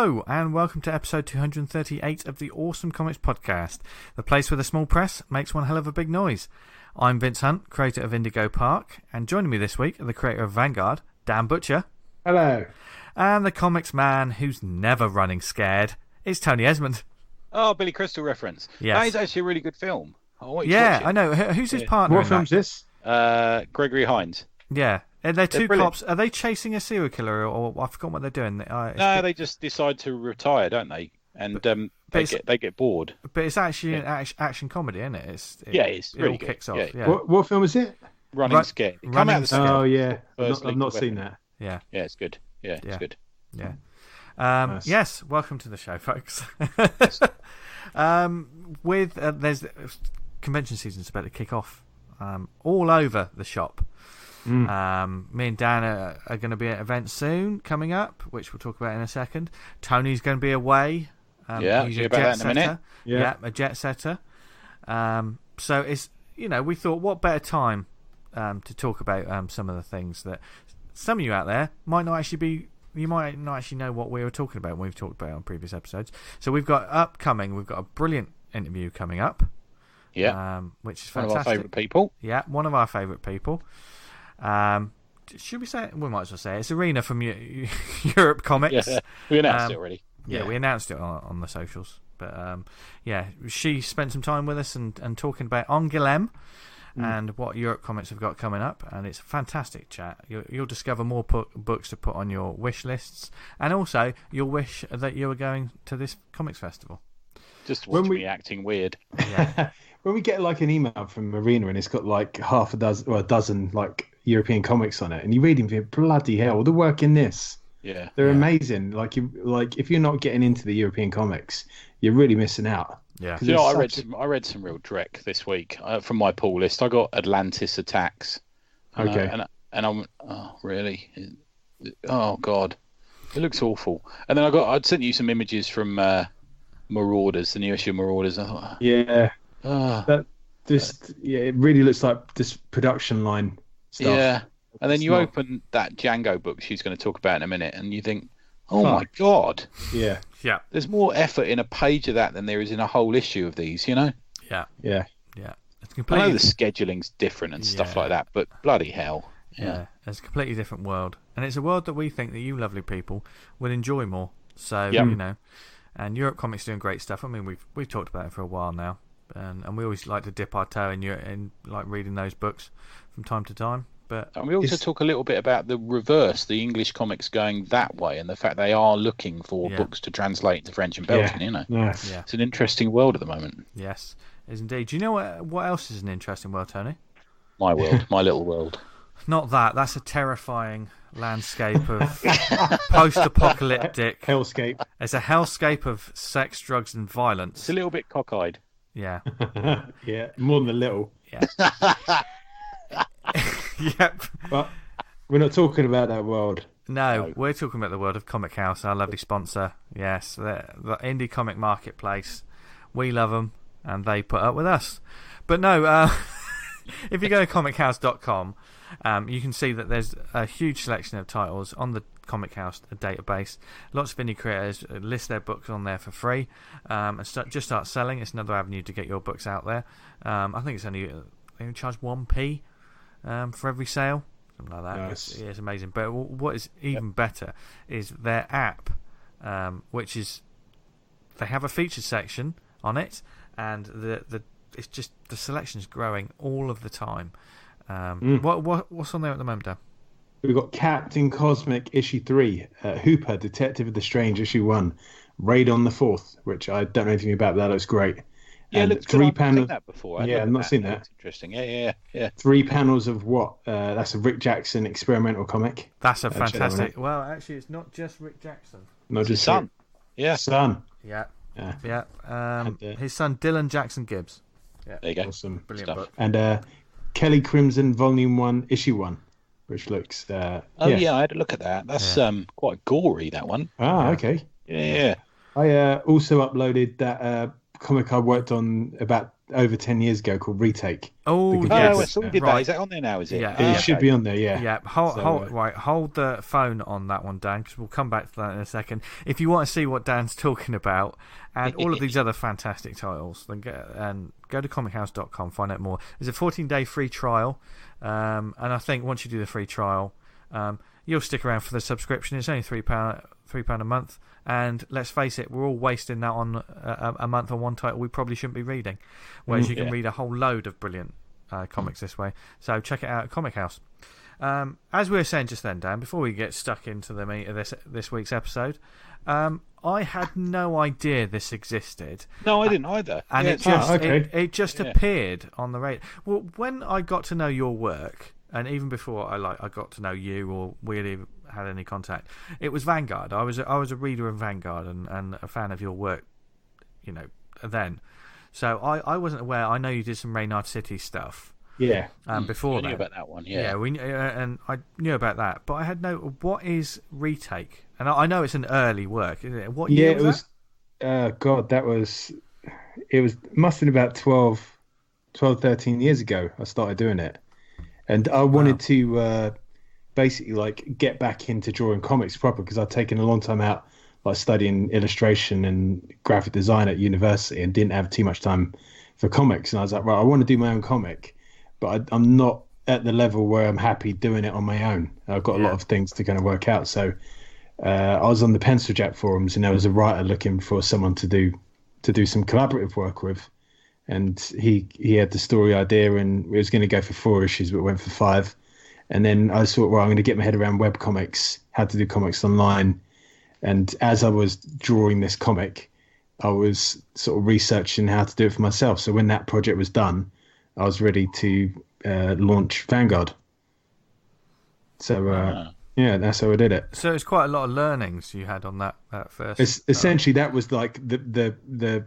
Hello, and welcome to episode 238 of the Awesome Comics Podcast, the place where the small press makes one hell of a big noise. I'm Vince Hunt, creator of Indigo Park, and joining me this week are the creator of Vanguard, Dan Butcher. Hello. And the comics man who's never running scared, it's Tony Esmond. Oh, Billy Crystal reference. Yes. That is actually a really good film. I want you to watch it. I know. Who's his partner? What film's this? Gregory Hines. Yeah. And they're two brilliant. cops. Are they chasing a serial killer, or I forgot what they're doing? They just decide to retire, don't they? And they get bored. But it's actually an action comedy, isn't it? It it's really all good. kicks off. Yeah. Yeah. What film is it? Running Scared. It come Running out of the Oh, yeah. First I've not seen that. Yeah. Yeah, it's good. Yeah, it's good. Yeah. Nice. Yes, welcome to the show, folks. There's convention season's about to kick off all over the shop. Me and Dan are going to be at events soon coming up, which we'll talk about in a second. Tony's going to be away. He's a jet setter. In a minute. Yeah, a jet setter. So it's we thought what better time to talk about some of the things that some of you out there might not actually know what we were talking about when we've talked about it on previous episodes. So we've got a brilliant interview coming up. Yeah. Which is fantastic. One of our favourite people. Yeah, one of our favourite people. Should we say it? We might as well say it. It's Irina from Europe Comics. Yeah, we announced it already. Yeah, we announced it on the socials. But she spent some time with us and talking about En Guillaume and what Europe Comics have got coming up, and it's a fantastic chat. You'll discover more books to put on your wish lists, and also you'll wish that you were going to this comics festival. Just watch me acting weird. Yeah. When we get like an email from Irina and it's got like half a dozen like European comics on it, and you read them, you think, bloody hell, the work in this. Yeah, they're amazing. If you're not getting into the European comics, you're really missing out. Yeah, I read some real dreck this week from my pull list. I got Atlantis Attacks. Okay, and I'm really? Oh God, it looks awful. And then I'd sent you some images from Marauders, the new issue of Marauders. I thought, yeah, it really looks like this production line stuff. Yeah. And then you open that Django book she's going to talk about in a minute, and you think, oh my God. Yeah. Yeah. There's more effort in a page of that than there is in a whole issue of these, Yeah. Yeah. Yeah. It's I know the scheduling's different and stuff like that, but bloody hell. Yeah. It's a completely different world. And it's a world that we think that you lovely people will enjoy more. So, and Europe Comics doing great stuff. I mean, we've talked about it for a while now. And we always like to dip our toe in like reading those books from time to time. And we also talk a little bit about the reverse, the English comics going that way, and the fact they are looking for books to translate into French and Belgian. It's an interesting world at the moment. Yes, it is indeed. Do you know what else is an interesting world, Tony? My world, my little world. Not that. That's a terrifying landscape of post-apocalyptic hellscape. It's a hellscape of sex, drugs, and violence. It's a little bit cockeyed. Yeah. Yeah, more than a little. Yeah. Yep. But we're not talking about that world. No, we're talking about the world of Comic House, our lovely sponsor. Yes, the indie comic marketplace. We love them, and they put up with us. But no, if you go to comichouse.com, you can see that there's a huge selection of titles on the Comic House database. Lots of indie creators list their books on there for free, and just start selling. It's another avenue to get your books out there. I think it's only they charge 1p. For every sale, something like that. Nice. It's amazing. But what is even better is their app, which is they have a featured section on it, and it's just the selection is growing all of the time. What's on there at the moment, Dan? We've got Captain Cosmic issue 3, Hooper, Detective of the Strange issue 1, Raid on the 4th, which I don't know anything about. That looks great. Yeah, and it looks good. I've seen that before. I've not seen that. That's interesting. Yeah. 3 panels of what? That's a Rick Jackson experimental comic. That's a fantastic. Well, actually, it's not just Rick Jackson. Not just his son. Yeah, son. Yeah. His son Dylan Jackson Gibbs. Yeah. There you go. Awesome. Brilliant stuff. book. And Kelly Crimson Volume 1, Issue 1, which looks. I had a look at that. That's quite gory. That one. Okay. Yeah. I also uploaded that comic I worked on about over 10 years ago called Retake. Oh, The yes. Oh, I saw we did that. Is that on there now? Is it? Yeah. It should be on there, yeah. Yeah, hold the phone on that one, Dan, because we'll come back to that in a second. If you want to see what Dan's talking about and all of these other fantastic titles, then go to comichouse.com, find out more. There's a 14-day free trial, and I think once you do the free trial, you'll stick around for the subscription. It's only £3 a month, and let's face it, we're all wasting that on a month on one title we probably shouldn't be reading, whereas you can read a whole load of brilliant comics this way. So check it out at Comic House. As we were saying just then, Dan, before we get stuck into the meat of this week's episode, I had no idea this existed. No, I didn't either. And it just appeared on the radar. Well, when I got to know your work, and even before I got to know you or we had any contact, it was Vanguard. I was a reader of Vanguard and a fan of your work, then. So I wasn't aware. I know you did some Reynard City stuff. Yeah. Before I knew about that one. Yeah. Yeah, and I knew about that, but I had what is Retake? And I know it's an early work, isn't it? What year was that? God, must have been about 12, 13 years ago I started doing it. And I wanted to basically get back into drawing comics proper, because I'd taken a long time out studying illustration and graphic design at university and didn't have too much time for comics. And I was like, right, I want to do my own comic, but I'm not at the level where I'm happy doing it on my own. I've got a lot of things to kind of work out. So I was on the Pencil Jack forums, and there was a writer looking for someone to do some collaborative work with. And he had the story idea, and it was going to go for 4 issues, but went for 5. And then I thought, well, I'm going to get my head around web comics, how to do comics online. And as I was drawing this comic, I was sort of researching how to do it for myself. So when that project was done, I was ready to launch Vanguard. So that's how I did it. So it's quite a lot of learnings you had on that first. Essentially, that was like the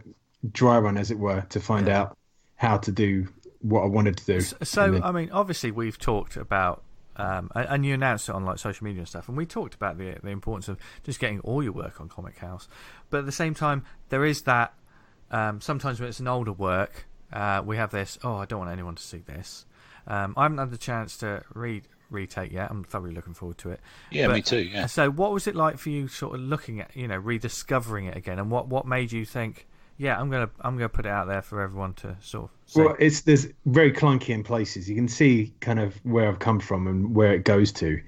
dry run, as it were, to find out how to do what I wanted to do. So I mean, obviously, we've talked about. And you announced it on social media and stuff, and we talked about the importance of just getting all your work on Comic House. But at the same time, there is that sometimes when it's an older work, we have this. Oh, I don't want anyone to see this. I haven't had the chance to read Retake yet. I'm thoroughly looking forward to it. Yeah, me too. Yeah. So, what was it like for you, sort of looking at, rediscovering it again, and what made you think? Yeah, I'm gonna put it out there for everyone to sort of see. Well, there's very clunky in places. You can see kind of where I've come from and where it goes to.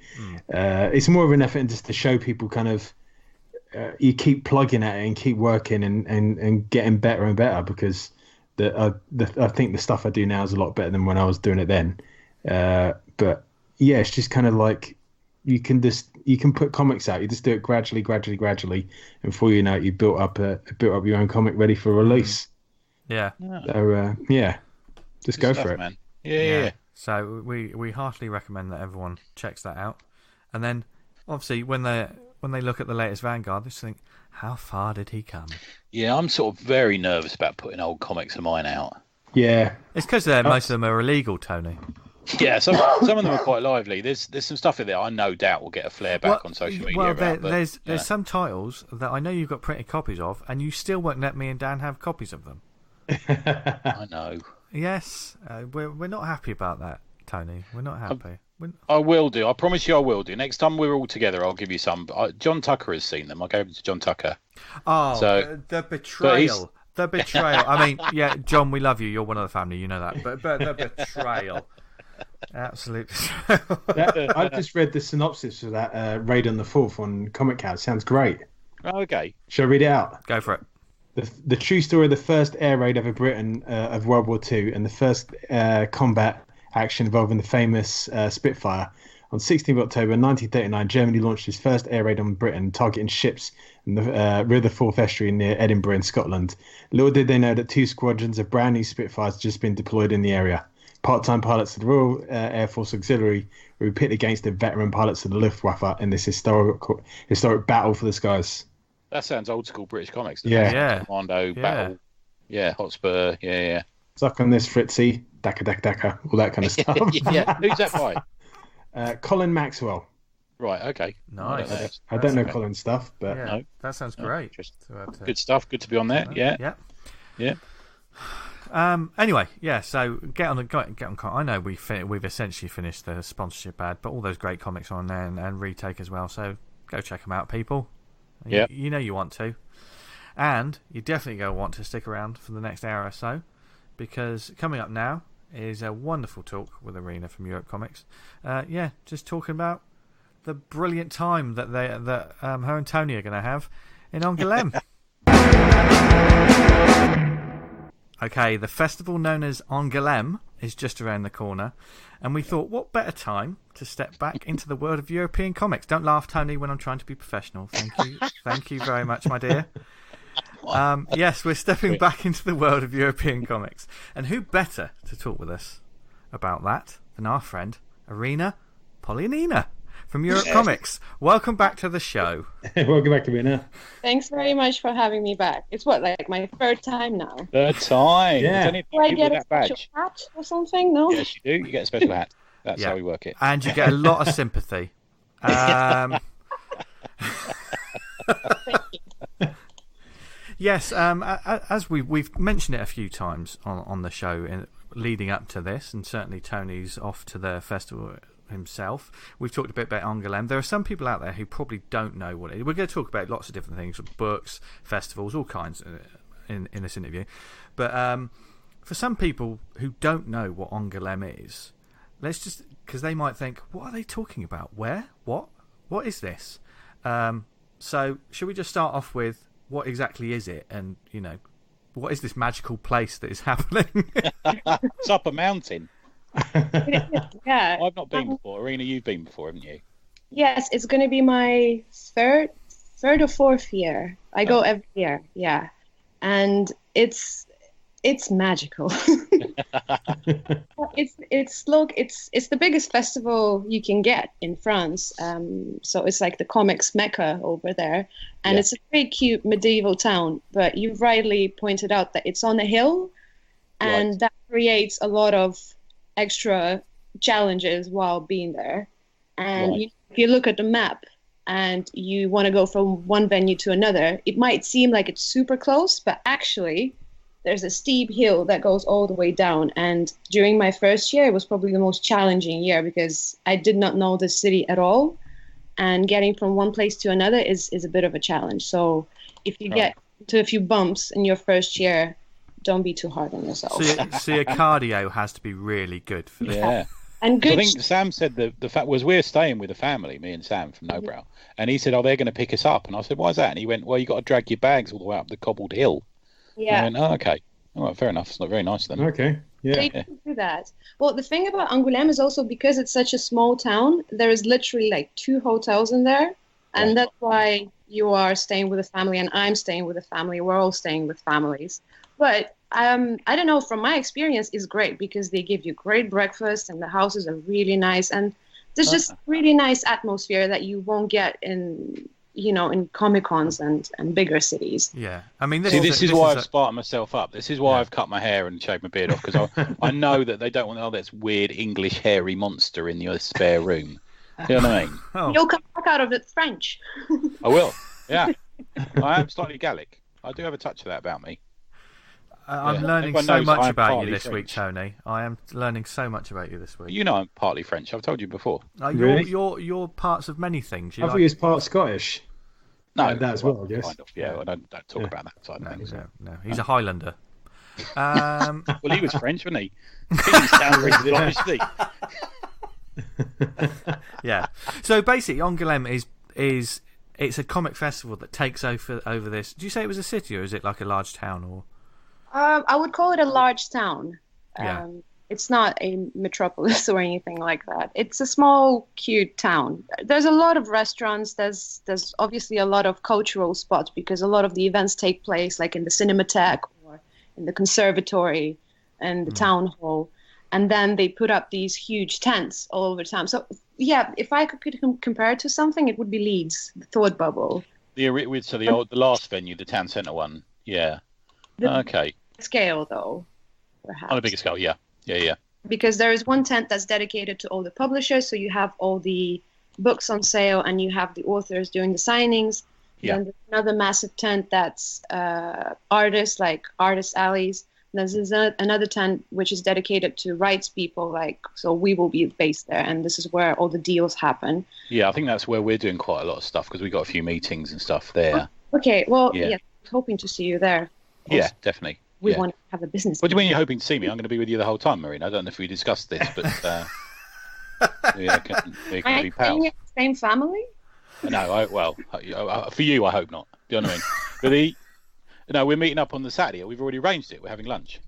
It's more of an effort just to show people kind of you keep plugging at it and keep working and getting better and better, because I think the stuff I do now is a lot better than when I was doing it then. But yeah, it's just kind of like you can put comics out. You just do it gradually, and before you know it, you built up your own comic ready for release. Yeah. So just go for it, man. Yeah. So we heartily recommend that everyone checks that out, and then obviously when they look at the latest Vanguard, they just think, how far did he come? Yeah, I'm sort of very nervous about putting old comics of mine out. Yeah, it's because most of them are illegal, Tony. Yeah, some of them are quite lively. There's some stuff in there I no doubt will get a flare back on social media. Well, there's some titles that I know you've got printed copies of, and you still won't let me and Dan have copies of them. I know. Yes, we're not happy about that, Tony. We're not happy. I will do. I promise you I will do. Next time we're all together, I'll give you some. John Tucker has seen them. I gave them to John Tucker. Oh, so, the betrayal. The betrayal. I mean, yeah, John, we love you. You're one of the family. You know that. But the betrayal. Absolutely. I've just read the synopsis of that Raid on the 4th on Comic House. Sounds great. Oh, okay. Shall I read it out? Go for it. The true story of the first air raid over Britain of World War II, and the first combat action involving the famous Spitfire. On 16th October 1939, Germany launched its first air raid on Britain, targeting ships in the River Forth estuary near Edinburgh in Scotland. Little did they know that 2 squadrons of brand new Spitfires had just been deployed in the area. Part-time pilots of the Royal Air Force Auxiliary were pitted against the veteran pilots of the Luftwaffe in this historic battle for the skies. That sounds old school British comics. Yeah. Commando, battle. Yeah, Hotspur. Yeah. Suck on this, Fritzy. Daka, all that kind of stuff. Yeah. Who's that by? Colin Maxwell. Right, okay. Nice. I don't know Colin's stuff, but no, that sounds great. Good stuff. Good to be on there. Yeah. Anyway, yeah. So get on. I know we've essentially finished the sponsorship ad, but all those great comics are on there and retake as well. So go check them out, people. Yeah. You know you want to, and you definitely go want to stick around for the next hour or so, because coming up now is a wonderful talk with Irina from Europe Comics. Just talking about the brilliant time that her and Tony are going to have in En Guillaume. Okay, the festival known as En Guillaume is just around the corner, and we thought, what better time to step back into the world of European comics? Don't laugh, Tony, when I'm trying to be professional. Thank you. Thank you very much, my dear. Yes, we're stepping back into the world of European comics. And who better to talk with us about that than our friend, Irina Polianina from Europe Comics. Welcome back to the show. Welcome back, Irina. Thanks very much for having me back. It's like my third time now. Third time. Yeah. Do I get a special hat or something? No? Yes, you do. You get a special hat. That's how we work it. And you get a lot of sympathy. Yes, as we've mentioned it a few times on the show leading up to this, and certainly Tony's off to the festival himself. We've talked a bit about En Guillaume. There are some people out there who probably don't know what it is. We're going to talk about lots of different things, books, festivals, all kinds in this interview. But for some people who don't know what En Guillaume is, let's just, because they might think, what are they talking about? Where? What is this? So should we just start off with what exactly is it, and what is this magical place that is happening? It's up a mountain. Yeah. I've not been before. Irina, you've been before, haven't you? Yes, it's going to be my third or fourth year. I go every year, yeah. And it's magical. It's the biggest festival you can get in France. So it's like the comics mecca over there, and it's a very cute medieval town. But you've rightly pointed out that it's on a hill, and that creates a lot of extra challenges while being there. And if you look at the map and you want to go from one venue to another, it might seem like it's super close, but actually there's a steep hill that goes all the way down. And during my first year, it was probably the most challenging year because I did not know the city at all. And getting from one place to another is a bit of a challenge. So if you get to a few bumps in your first year, don't be too hard on yourself. So your cardio has to be really good for this. Yeah. And good. I think Sam said the fact was we're staying with a family, me and Sam from Nobrow, and he said, "Oh, they're going to pick us up," and I said, "Why is that?" And he went, "Well, you got to drag your bags all the way up the cobbled hill." Yeah. And I went, "Oh, okay, all right, fair enough. It's not very nice then." Okay. Yeah. They do that. Well, the thing about Angoulême is also because it's such a small town, there is literally like 2 hotels in there, and that's why you are staying with a family, and I'm staying with a family. We're all staying with families, but. I don't know, from my experience, it's great because they give you great breakfast and the houses are really nice. And there's just really nice atmosphere that you won't get in Comic-Cons and bigger cities. Yeah. I mean, this is why I've sparked myself up. This is why I've cut my hair and shaved my beard off, because I know that they don't want that weird English hairy monster in your spare room. You know what I mean? Oh. You'll come back out of it French. I will. Yeah. I am slightly Gallic. I do have a touch of that about me. I'm learning so much about you this week, Tony. I am learning so much about you this week. You know I'm partly French. I've told you before. Really? You're parts of many things. I thought he was part Scottish. No, that as well, I guess. Kind of, yeah, I don't talk about that side of things. No, he's a Highlander. Well, he was French, wasn't he? He didn't sound very Scottish, did he? Yeah. So basically, En Guillaume is it's a comic festival that takes over this. Did you say it was a city, or is it like a large town, or? I would call it a large town. Yeah. It's not a metropolis or anything like that. It's a small, cute town. There's a lot of restaurants. There's obviously a lot of cultural spots because a lot of the events take place like in the Cinematheque or in the conservatory and the town hall. And then they put up these huge tents all over town. So, yeah, if I could compare it to something, it would be Leeds, the Thought Bubble. The last venue, the town centre one. Yeah. Okay. Scale, though, perhaps. On a bigger scale, yeah. Because there is one tent that's dedicated to all the publishers, so you have all the books on sale and you have the authors doing the signings. Yeah. Then there's another massive tent that's artists, like artist alleys, another tent which is dedicated to rights people. Like, so we will be based there, and this is where all the deals happen. Yeah, I think that's where we're doing quite a lot of stuff because we got a few meetings and stuff there. Okay, well, yeah, hoping to see you there. Also, yeah, definitely. We want to have a business. What do you mean you're hoping to see me? I'm going to be with you the whole time, Marina. I don't know if we discussed this, but we can be pals. Same family? No, for you, I hope not. Do you know what I mean? But we're meeting up on the Saturday. We've already arranged it. We're having lunch.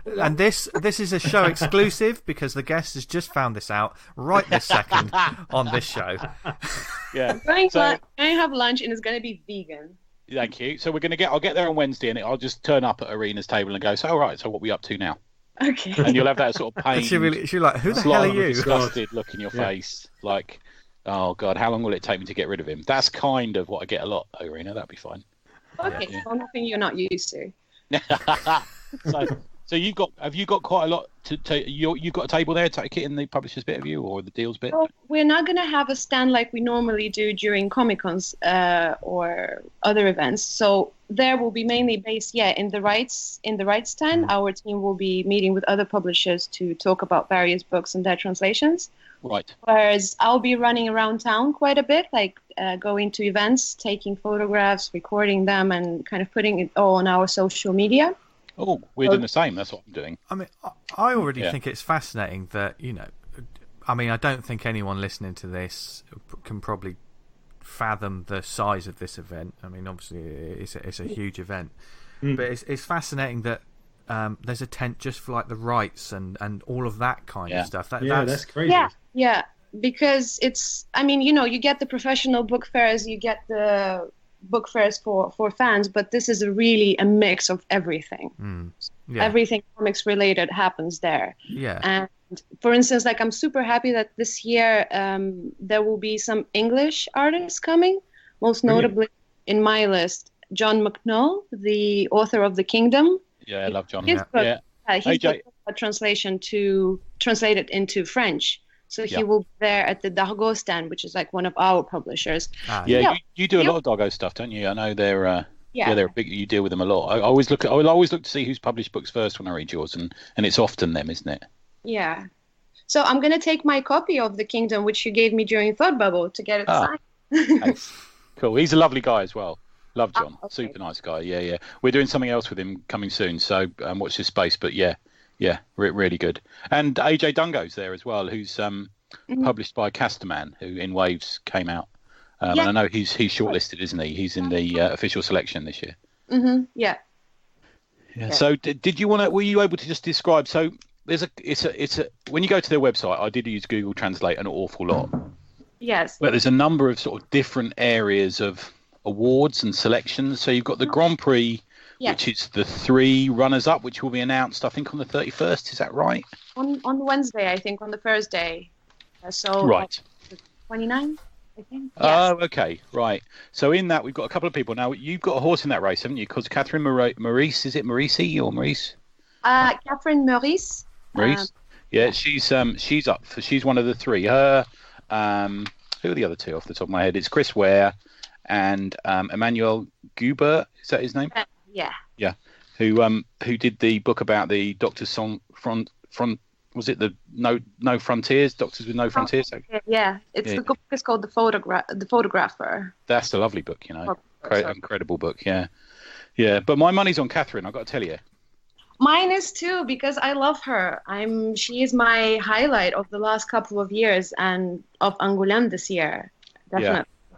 And this is a show exclusive because the guest has just found this out right this second on this show. Yeah. I'm going to have lunch, and it's going to be vegan. Thank you. So I'll get there on Wednesday, and I'll just turn up at Irina's table and go, so all right, so what are we up to now? Okay. And you'll have that sort of pain. She's like, who the hell are you? Disgusted look in your face, like, oh God, how long will it take me to get rid of him? That's kind of what I get a lot, Irina. That'd be fine. Okay, so nothing you're not used to. So have you got quite a lot you've got a table there, take it in the publisher's bit of you or the deals bit? Well, we're not going to have a stand like we normally do during Comic-Cons or other events. So there will be mainly based, in the rights stand. Our team will be meeting with other publishers to talk about various books and their translations. Right. Whereas I'll be running around town quite a bit, like going to events, taking photographs, recording them, and kind of putting it all on our social media. Oh, we're doing the same. That's what I'm doing. I mean, I already think it's fascinating that, I don't think anyone listening to this can probably fathom the size of this event. I mean, obviously, it's a huge event. But it's fascinating that there's a tent just for, like, the rights and all of that kind of stuff. That's crazy. Yeah, because it's, you get the professional book fairs, you get the book fairs for fans, but this is really a mix of everything. Everything comics related happens there. And for instance, like, I'm super happy that this year there will be some English artists coming, most notably in my list, John McNall, the author of The Kingdom. I love John. His book a translation translated into French. So he will be there at the Dargaud stand, which is like one of our publishers. You do a lot of Dargaud stuff, don't you? I know they're they're big. You deal with them a lot. I always look to see who's published books first when I read yours, and it's often them, isn't it? Yeah. So I'm gonna take my copy of The Kingdom, which you gave me during Thought Bubble, to get it signed. Nice. Cool. He's a lovely guy as well. Love John. Okay. Super nice guy. Yeah. We're doing something else with him coming soon, so watch this space. But really good. And AJ Dungo's there as well, who's published by Casterman, who in Waves came out. And I know he's shortlisted, isn't he? He's in the official selection this year. Yeah. So were you able to just describe? So it's a when you go to their website, I did use Google Translate an awful lot. Yes. But there's a number of sort of different areas of awards and selections. So you've got the Grand Prix, which is the 3 runners-up, which will be announced, I think, on the 31st. Is that right? On Wednesday, I think, on the Thursday. Right. 29, I think. Oh, okay, right. So in that, we've got a couple of people. Now, you've got a horse in that race, haven't you? Because Catherine Maurice, is it Maurice or Maurice? Catherine Maurice. Maurice? She's up. She's one of the 3. Her, who are the other 2 off the top of my head? It's Chris Ware and Emmanuel Guber. Is that his name? Yeah. Who did the book about the Doctors front? Was it the No Frontiers? Doctors with No Frontiers? Yeah. The book is called The Photographer. That's a lovely book, incredible book. Yeah. But my money's on Catherine. I've got to tell you. Mine is too, because I love her. She is my highlight of the last couple of years and of Angoulême this year. Definitely. Yeah.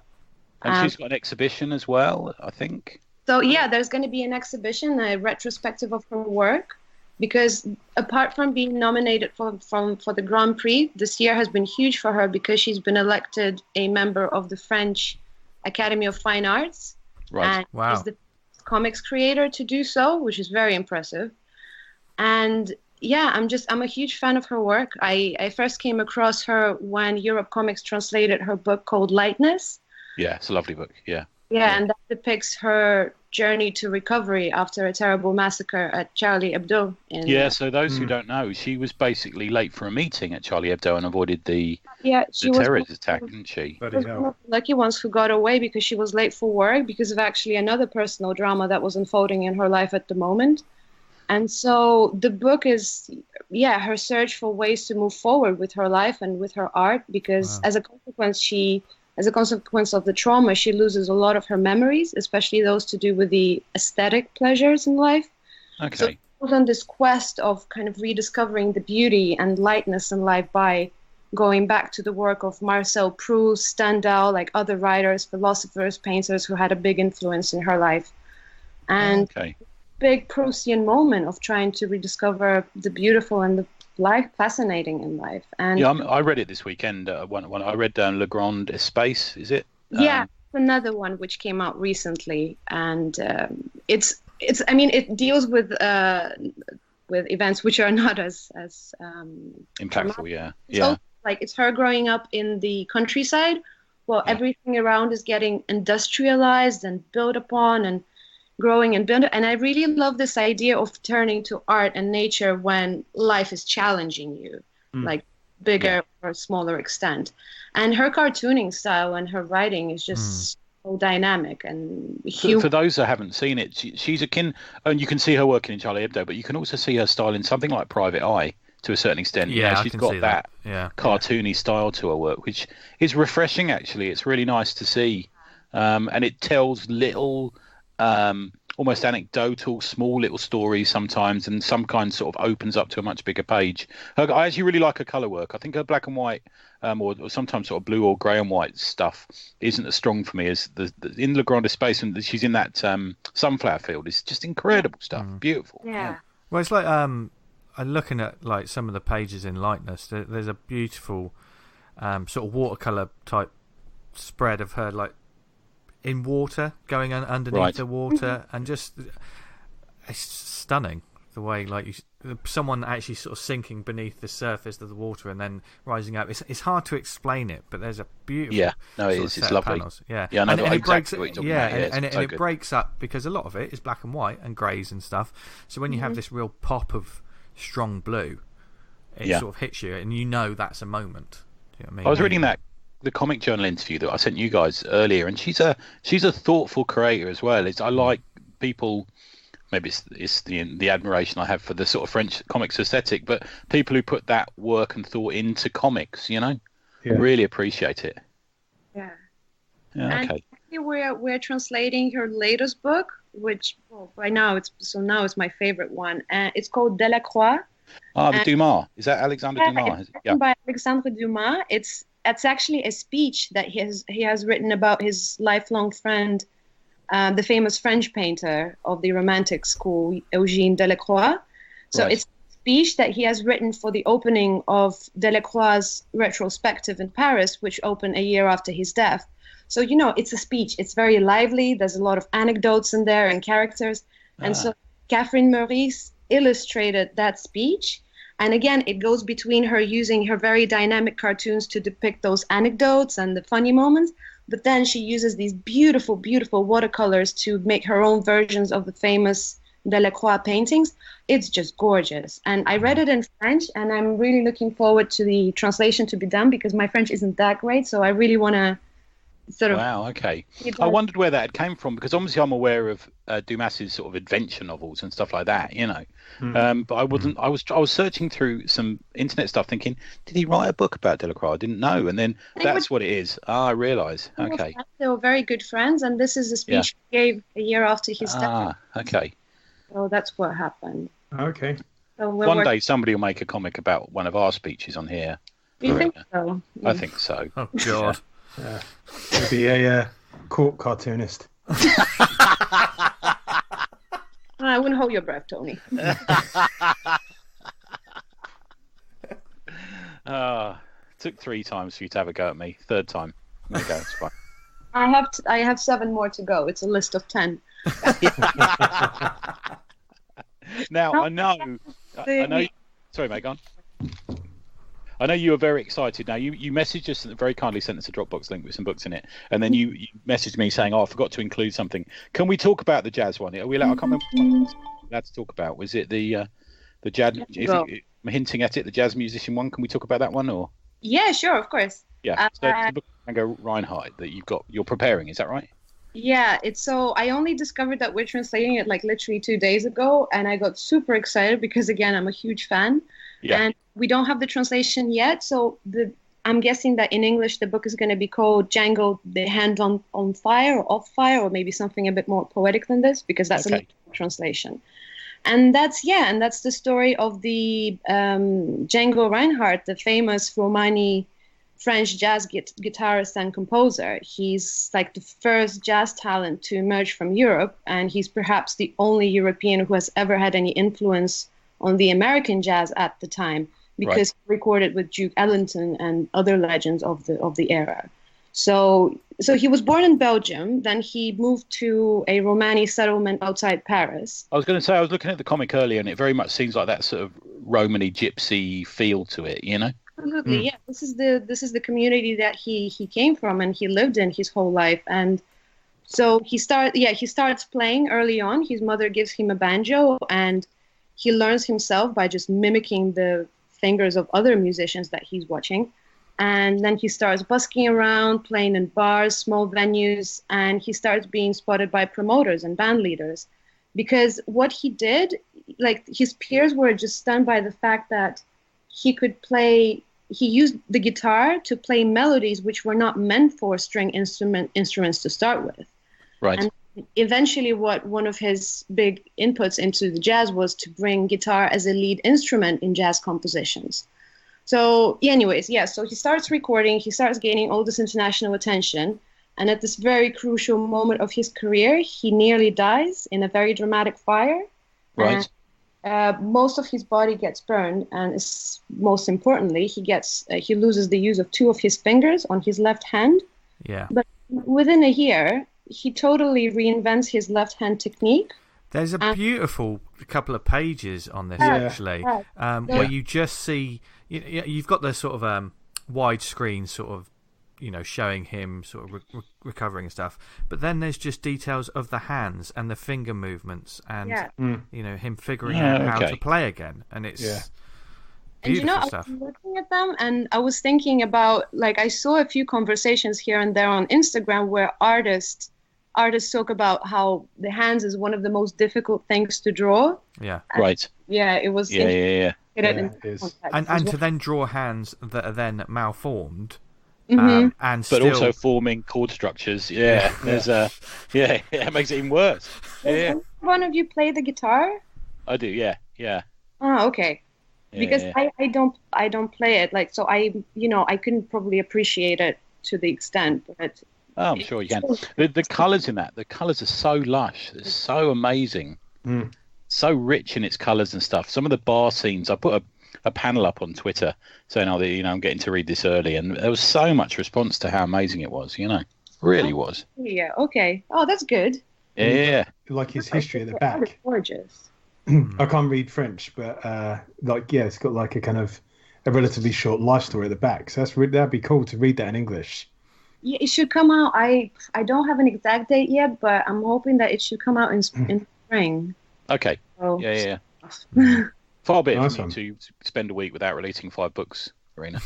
And she's got an exhibition as well, I think. So there's going to be an exhibition, a retrospective of her work, because apart from being nominated for the Grand Prix, this year has been huge for her because she's been elected a member of the French Academy of Fine Arts. Right. And is the comics creator to do so, which is very impressive. And I'm a huge fan of her work. I first came across her when Europe Comics translated her book called Lightness. Yeah, it's a lovely book. Yeah, and that depicts her journey to recovery after a terrible massacre at Charlie Hebdo. So those who don't know, she was basically late for a meeting at Charlie Hebdo and avoided the terrorist attack, didn't she? She was one of the lucky ones who got away because she was late for work because of actually another personal drama that was unfolding in her life at the moment. And so the book is, her search for ways to move forward with her life and with her art, because as a consequence of the trauma, she loses a lot of her memories, especially those to do with the aesthetic pleasures in life. Okay. So she goes on this quest of kind of rediscovering the beauty and lightness in life by going back to the work of Marcel Proust, Stendhal, like other writers, philosophers, painters who had a big influence in her life. And big Proustian moment of trying to rediscover the beautiful and the life fascinating in life. And I read it this weekend. When I read Le Grand Espace, is it? Another one which came out recently, and it's. I mean, it deals with events which are not as impactful. Also, like, it's her growing up in the countryside, while everything around is getting industrialized and built upon and growing and building. And I really love this idea of turning to art and nature when life is challenging you, like bigger or smaller extent. And her cartooning style and her writing is just so dynamic and for those that haven't seen it, she's akin, and you can see her working in Charlie Hebdo, but you can also see her style in something like Private Eye to a certain extent. She's got that cartoony style to her work, which is refreshing. Actually, it's really nice to see, and it tells little almost anecdotal small little stories sometimes, and some kind sort of opens up to a much bigger page. I actually really like her color work. I think her black and white or sometimes sort of blue or grey and white stuff isn't as strong for me as the in Le Grand Espace, and she's in that sunflower field. It's just incredible stuff. Beautiful. Well, it's like I'm looking at like some of the pages in Lightness. There's a beautiful sort of watercolor type spread of her like in water, going underneath the water, and just it's stunning the way like someone actually sort of sinking beneath the surface of the water and then rising up. It's hard to explain it, but there's a beautiful it's lovely. I know and exactly what you're talking about. And it breaks up because a lot of it is black and white and greys and stuff. So when you have this real pop of strong blue, it sort of hits you, and you know that's a moment. Do you know what I mean? I was reading the Comic Journal interview that I sent you guys earlier, and she's a thoughtful creator as well. I like people. Maybe it's the admiration I have for the sort of French comics aesthetic, but people who put that work and thought into comics, really appreciate it. Yeah. Okay. And we're translating her latest book, which now it's my favorite one. It's called Delacroix. The Dumas. Is that Alexandre Dumas? It's written by Alexandre Dumas. It's actually a speech that he has written about his lifelong friend, the famous French painter of the Romantic school, Eugène Delacroix. So it's a speech that he has written for the opening of Delacroix's retrospective in Paris, which opened a year after his death. So, it's a speech. It's very lively. There's a lot of anecdotes in there and characters. And so Catherine Meurice illustrated that speech. And again, it goes between her using her very dynamic cartoons to depict those anecdotes and the funny moments. But then she uses these beautiful, beautiful watercolors to make her own versions of the famous Delacroix paintings. It's just gorgeous. And I read it in French, and I'm really looking forward to the translation to be done because my French isn't that great. So I really want to Wow, okay. I wondered where that came from, because obviously I'm aware of Dumas's sort of adventure novels and stuff like that, but I wasn't. I was searching through some internet stuff, thinking, did he write a book about Delacroix? I didn't know, and then that's what it is. I realise. Okay. They were very good friends, and this is a speech he gave a year after his death. Okay. So that's what happened. Okay. So one day somebody will make a comic about one of our speeches on here. Do you think so? I think so. Oh God. Maybe a court cartoonist. I wouldn't hold your breath, Tony. Took 3 times for you to have a go at me. 3rd time. There you go. It's fine. I have 7 more to go. It's a list of 10. Now I know. Sorry, mate, go on. I know you were very excited. Now you messaged us and very kindly sent us a Dropbox link with some books in it, and then you messaged me saying, "Oh, I forgot to include something." Can we talk about the jazz one? Are we allowed? I can't remember what I was allowed to talk about. Was it the jazz? I'm hinting at it. The jazz musician one. Can we talk about that one or? Yeah, sure, of course. Yeah. So it's the book Tango Reinhardt that you're preparing. Is that right? Yeah, it's so I only discovered that we're translating it like literally 2 days ago, and I got super excited because again, I'm a huge fan. Yeah. And we don't have the translation yet, so I'm guessing that in English the book is going to be called Django, the Hand on Fire or Off Fire, or maybe something a bit more poetic than this, because that's a literal translation. And that's the story of the Django Reinhardt, the famous Romani French jazz guitarist and composer. He's like the first jazz talent to emerge from Europe, and he's perhaps the only European who has ever had any influence on the American jazz at the time, because he recorded with Duke Ellington and other legends of the era. So he was born in Belgium, then he moved to a Romani settlement outside Paris. I was going to say, I was looking at the comic earlier, and it very much seems like that sort of Romany gypsy feel to it, you know? Absolutely, yeah. This is the community that he came from and he lived in his whole life. And so he starts playing early on. His mother gives him a banjo, and he learns himself by just mimicking the fingers of other musicians that he's watching. And then he starts busking around, playing in bars, small venues, and he starts being spotted by promoters and band leaders. Because what he did, like his peers were just stunned by the fact that he used the guitar to play melodies which were not meant for string instruments to start with. Right. And eventually one of his big inputs into the jazz was to bring guitar as a lead instrument in jazz compositions. So so he starts recording, he starts gaining all this international attention, and at this very crucial moment of his career, he nearly dies in a very dramatic fire. Right. And, most of his body gets burned, and most importantly, he loses the use of 2 of his fingers on his left hand. Yeah. But within a year, he totally reinvents his left hand technique. There's a beautiful couple of pages on this, actually, where you just see, you've got the sort of widescreen sort of, showing him sort of recovering and stuff. But then there's just details of the hands and the finger movements and, him figuring out how to play again. And it's beautiful stuff. I was looking at them and I was thinking about, like, I saw a few conversations here and there on Instagram where artists talk about how the hands is one of the most difficult things to draw. Yeah. Right. Yeah, it was. Yeah. And to then draw hands that are then malformed. Mm-hmm. But also forming chord structures. There's it makes it even worse. Yeah. One of you play the guitar? I do. Yeah. Oh, okay. Because I don't play it, like, so I couldn't probably appreciate it to the extent, but. Oh, I'm sure you can. The colours in that, the colours are so lush. It's so amazing. So rich in its colours and stuff. Some of the bar scenes, I put a panel up on Twitter saying, I'm getting to read this early. And there was so much response to how amazing it was, Really was. Yeah, okay. Oh, that's good. Yeah. Like his history at the back. It's gorgeous. I can't read French, but it's got like a kind of a relatively short life story at the back. So that'd be cool to read that in English. Yeah, it should come out. I don't have an exact date yet, but I'm hoping that it should come out in spring. Okay. So, yeah. Far better for me to spend a week without releasing 5 books, Irina.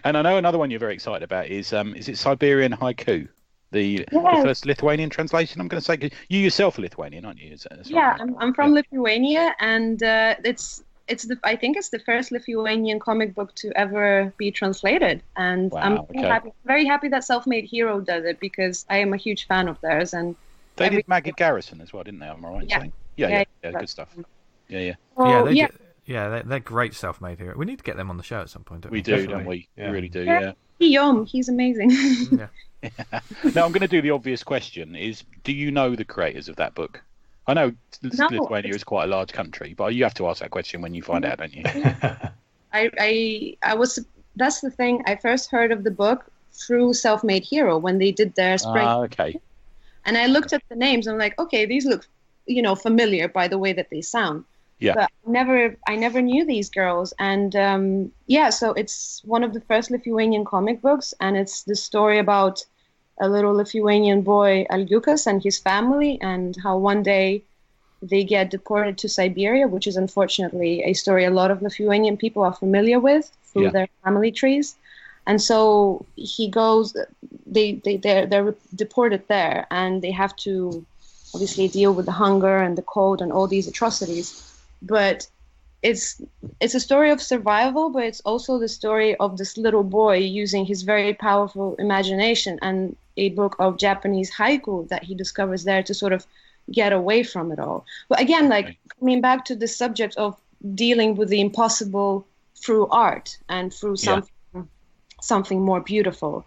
And I know another one you're very excited about is it Siberian Haiku? The first Lithuanian translation, I'm going to say. 'Cause you yourself are Lithuanian, aren't you? Right? I'm from Lithuania, and I think it's the first Lithuanian comic book to ever be translated, and I'm very happy that Self-Made Hero does it, because I am a huge fan of theirs. And they did Maggot Garrison as well, didn't they? Am I right in saying? Yeah, good stuff. Yeah. They're great Self-Made Hero. We need to get them on the show at some point. Don't we? We do, don't we? Yeah. We really do. Yeah. Guillaume, he's amazing. Yeah. Now I'm going to do the obvious question: do you know the creators of that book? I know Lithuania is quite a large country, but you have to ask that question when you find out, don't you? That's the thing. I first heard of the book through Self-Made Hero when they did their spring. Okay. And I looked at the names and I'm like, okay, these look, familiar by the way that they sound. Yeah. But I never knew these girls. And so it's one of the first Lithuanian comic books, and it's the story about a little Lithuanian boy, Algiukas, and his family, and how one day they get deported to Siberia, which is unfortunately a story a lot of Lithuanian people are familiar with through their family trees. And so he goes, they're deported there, and they have to obviously deal with the hunger and the cold and all these atrocities. But it's a story of survival, but it's also the story of this little boy using his very powerful imagination and a book of Japanese haiku that he discovers there to sort of get away from it all. But again, like coming back to the subject of dealing with the impossible through art and through something more beautiful.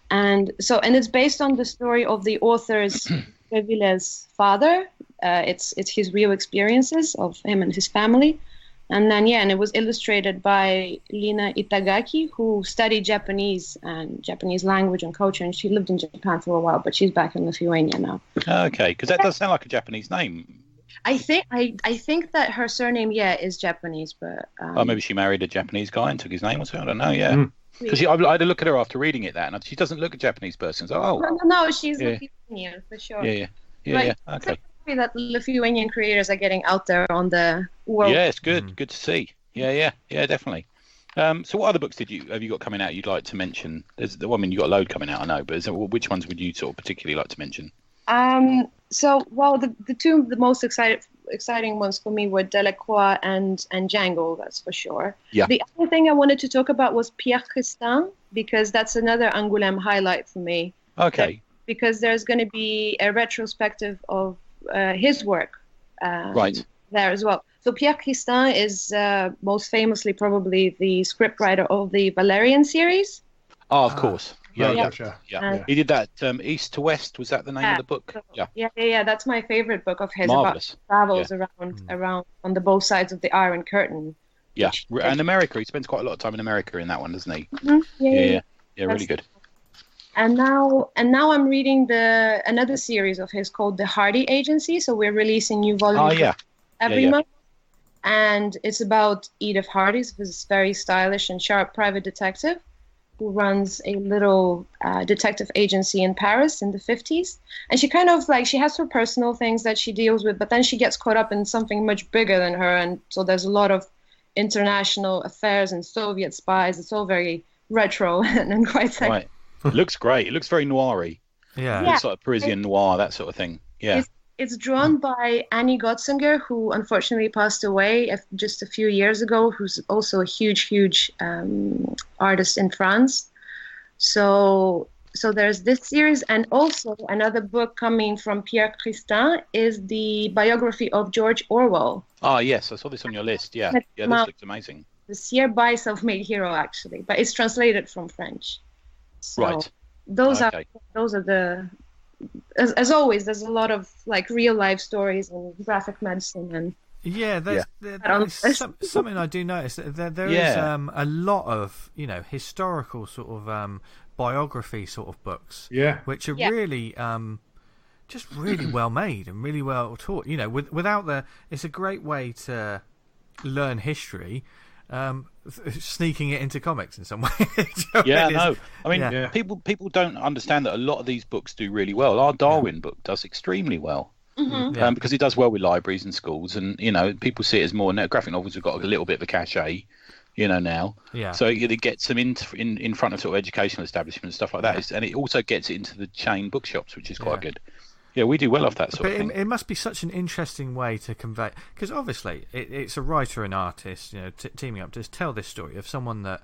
And it's based on the story of the author's Hercules' father. It's his real experiences of him and his family. And then, and it was illustrated by Lina Itagaki, who studied Japanese and Japanese language and culture, and she lived in Japan for a while, but she's back in Lithuania now. Okay, because that does sound like a Japanese name. I think that her surname, is Japanese, but... maybe she married a Japanese guy and took his name or something, I don't know, Because I had a look at her after reading it, and she doesn't look a Japanese person. So, No, she's Lithuanian, for sure. Yeah, okay. That Lithuanian creators are getting out there on the world. Yeah, it's good. Good to see. Yeah, definitely. So what other books have you got coming out you'd like to mention? You've got a load coming out, I know, but which ones would you sort of particularly like to mention? The two of the most exciting ones for me were Delacroix and Django, that's for sure. Yeah. The other thing I wanted to talk about was Pierre Christin, because that's another Angoulême highlight for me. Okay. Because there's going to be a retrospective of his work there as well. So Pierre Christin is most famously probably the scriptwriter of the Valerian series. Oh, of course. Yeah. He did that East to West. Was that the name of the book? Yeah. That's my favorite book of his. Marvelous. About travels around on the both sides of the Iron Curtain. Yeah, and America. He spends quite a lot of time in America in that one, doesn't he? Mm-hmm. Yeah, really good. And now I'm reading another series of his called The Hardy Agency. So we're releasing new volumes every month. And it's about Edith Hardy, this very stylish and sharp private detective who runs a little detective agency in Paris in the 50s. And she kind of she has her personal things that she deals with, but then she gets caught up in something much bigger than her. And so there's a lot of international affairs and Soviet spies. It's all very retro and quite sexy. Right. It looks great. It looks very noir-y. Yeah. It looks like Parisian noir, that sort of thing. Yeah. It's drawn by Annie Gotzinger, who unfortunately passed away just a few years ago, who's also a huge artist in France. So there's this series, and also another book coming from Pierre Christin is the biography of George Orwell. Oh, yes, I saw this on your list. Yeah, this looks amazing. This year by Self-Made Hero, actually, but it's translated from French. So right. Those are the... As always, there's a lot of real life stories and graphic medicine and there's something I do notice. There is a lot of historical sort of biography sort of books, which are really just really well made and really well taught. Without it's a great way to learn history. Sneaking it into comics in some way. People don't understand that a lot of these books do really well. Our Darwin book does extremely well. Mm-hmm. Because it does well with libraries and schools, and people see it as more graphic novels have got a little bit of a cachet, now. Yeah. So it gets them in front of sort of educational establishments and stuff like that, and it also gets it into the chain bookshops, which is quite good. Yeah, we do well off that sort of thing. It must be such an interesting way to convey, because obviously it's a writer and artist, teaming up to tell this story of someone that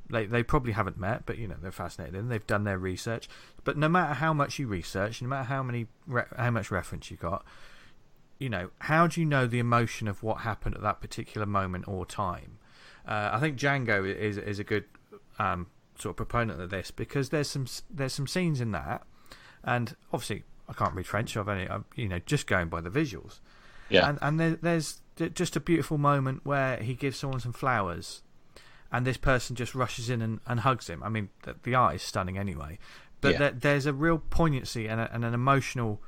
they probably haven't met, but they're fascinated and they've done their research. But no matter how much you research, no matter how much reference you got, how do you know the emotion of what happened at that particular moment or time? I think Django is a good sort of proponent of this, because there's some scenes in that, and obviously I can't read French. I'm just going by the visuals. Yeah. And there's just a beautiful moment where he gives someone some flowers, and this person just rushes in and hugs him. I mean, the art is stunning anyway, but there's a real poignancy and an emotional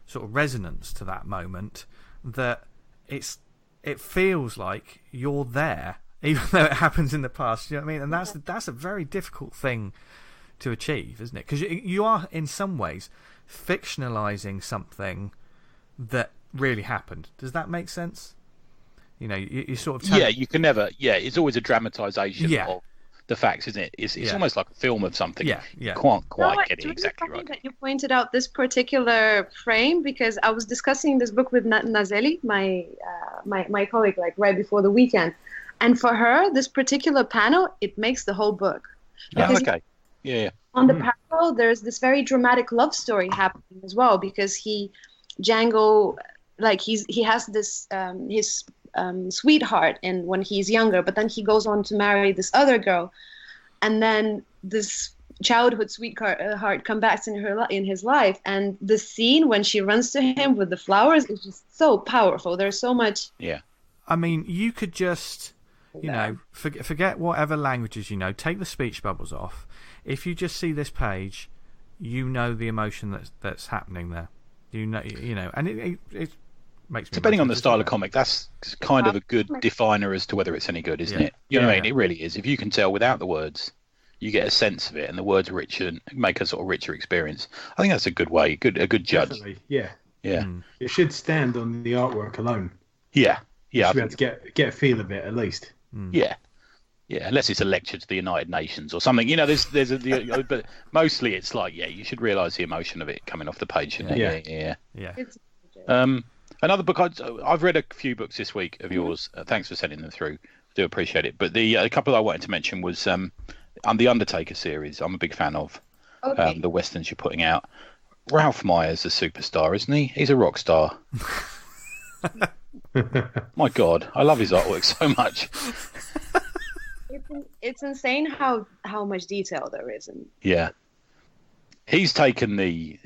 sort of resonance to that moment that it feels like you're there, even though it happens in the past. You know what I mean? And that's a very difficult thing to achieve, isn't it? Because you are in some ways fictionalizing something that really happened. Does that make sense? You sort of you can never. Yeah, it's always a dramatization of the facts, isn't it? It's almost like a film of something. Yeah. You can't quite No, get it it's exactly really funny right. that you pointed out this particular frame, because I was discussing this book with Nazeli, my colleague, like right before the weekend, and for her, this particular panel, it makes the whole book. Oh, Because okay. Yeah. on the parallel, there's this very dramatic love story happening as well, because Django, like he has this his sweetheart and when he's younger, but then he goes on to marry this other girl, and then this childhood sweetheart comes back in his life, and the scene when she runs to him with the flowers is just so powerful. There's so much. Yeah. I mean, you could just, forget whatever languages you know. Take the speech bubbles off. If you just see this page, you know the emotion that's happening there. And it makes me. Depending on the style of comic, that's kind of a good definer as to whether it's any good, isn't it? You know what I mean? It really is. If you can tell without the words, you get a sense of it, and the words are richer and make a sort of richer experience. I think that's a good way, a good judge. Definitely, yeah. Yeah. It should stand on the artwork alone. Yeah. Yeah. You should be able to get a feel of it at least. Yeah. Yeah, unless it's a lecture to the United Nations or something. But mostly it's like, you should realise the emotion of it coming off the page. Yeah. Another book, I've read a few books this week of yours. Thanks for sending them through. Do appreciate it. But a couple I wanted to mention was the Undertaker series. I'm a big fan of the westerns you're putting out. Ralph Myers a superstar, isn't he? He's a rock star. My God, I love his artwork so much. It's insane how much detail there is in. Yeah, he's taken the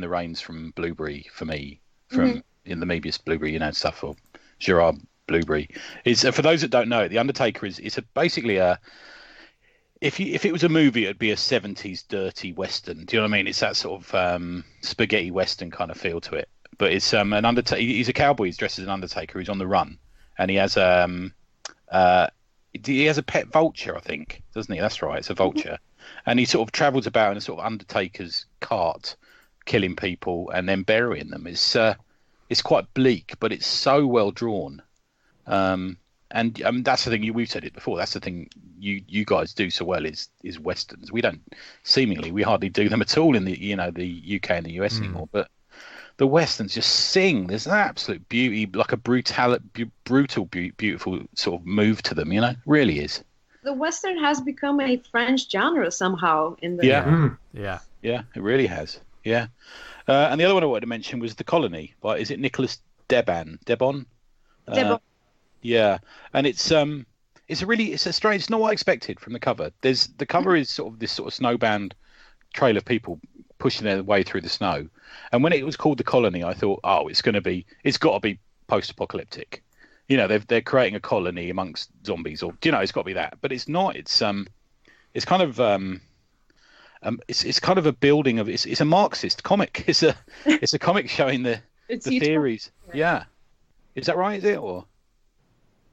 reins from Blueberry for me, from in the Mebius Blueberry, stuff, or Gerard Blueberry. Is for those that don't know, The Undertaker is basically a. If it was a movie, it'd be a 70s dirty western. Do you know what I mean? It's that sort of spaghetti western kind of feel to it. But it's an Undertaker. He's a cowboy. He's dressed as an Undertaker. He's on the run, and he has a pet vulture, I think, doesn't he? That's right. It's a vulture, and he sort of travels about in a sort of Undertaker's cart, killing people and then burying them. It's quite bleak, but it's so well drawn. And that's the thing. We've said it before. That's the thing you guys do so well is westerns. We hardly do them at all in the the UK and the US anymore. But the westerns just sing. There's an absolute beauty, like a brutal, beautiful sort of move to them. Really is. The western has become a French genre somehow in the. Yeah, it really has. Yeah, and the other one I wanted to mention was The Colony. Is it Nicholas Debon? Debon. Yeah, and it's a strange. It's not what I expected from the cover. The cover is sort of this sort of snowbound trail of people pushing their way through the snow, and when it was called The Colony, I thought, it's got to be post-apocalyptic. They're creating a colony amongst zombies, or it's got to be that. But it's not. It's kind of it's kind of a building of it's a Marxist comic. It's a comic showing the theories. Yeah, is that right? Is it or?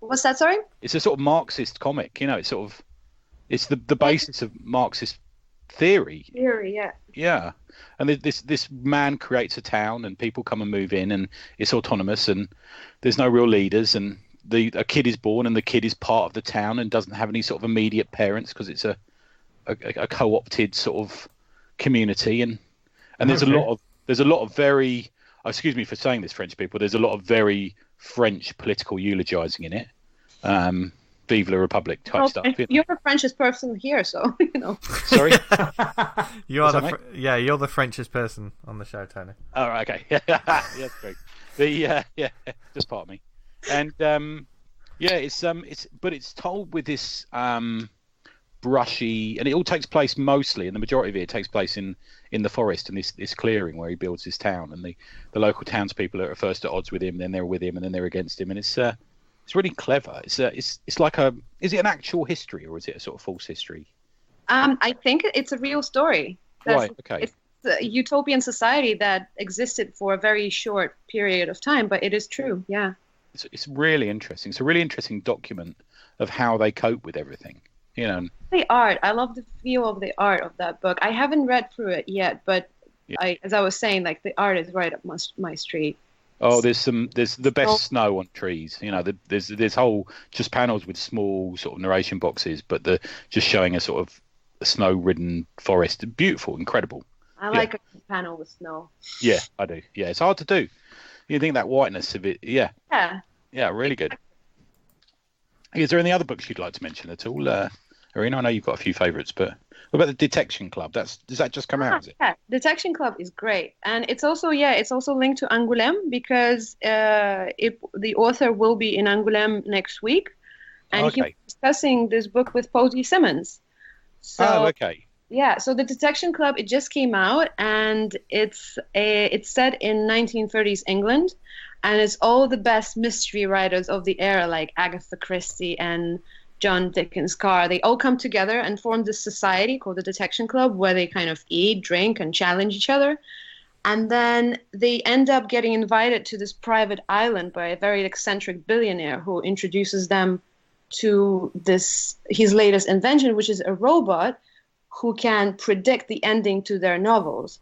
What's that? Sorry. It's a sort of Marxist comic. It's the basis of Marxist theory. Yeah. Yeah, and this man creates a town, and people come and move in, and it's autonomous, and there's no real leaders, and a kid is born, and the kid is part of the town and doesn't have any sort of immediate parents because it's a co-opted sort of community, and there's a lot of very, excuse me for saying this, French people, there's a lot of very French political eulogizing in it. Vive la Republic type stuff. You're the Frenchest person here, so Sorry, you're the Frenchest person on the show, Tony. Oh, right, okay. Yeah, that's great. Just part of me. And it's told with this brushy, and it all takes place mostly, and the majority of it takes place in the forest and this clearing where he builds his town, and the local townspeople are at first at odds with him, then they're with him, and then they're against him, and it's really clever. It's like is it an actual history or is it a sort of false history? I think it's a real story. Right. Okay. It's a utopian society that existed for a very short period of time, but it is true. Yeah. It's really interesting. It's a really interesting document of how they cope with everything. The art. I love the feel of the art of that book. I haven't read through it yet, but as I was saying, like the art is right up my street. Oh, there's the best snow on trees. You know, there's whole just panels with small sort of narration boxes, but the just showing a sort of a snow-ridden forest. Beautiful, incredible. I like a panel with snow. Yeah, I do. Yeah, it's hard to do. You think that whiteness of it? Yeah. Yeah, really good. Is there any other books you'd like to mention at all, Irina? I know you've got a few favourites, but what about the Detection Club? Does that just come out? Is it? Yeah, Detection Club is great, and it's also linked to Angoulême because the author will be in Angoulême next week, and he was discussing this book with Posey Simmons. So, okay. Yeah, so the Detection Club, it just came out, and it's set in 1930s England, and it's all the best mystery writers of the era, like Agatha Christie and John Dickens Carr. They all come together and form this society called the Detection Club, where they kind of eat, drink, and challenge each other. And then they end up getting invited to this private island by a very eccentric billionaire who introduces them to his latest invention, which is a robot who can predict the ending to their novels.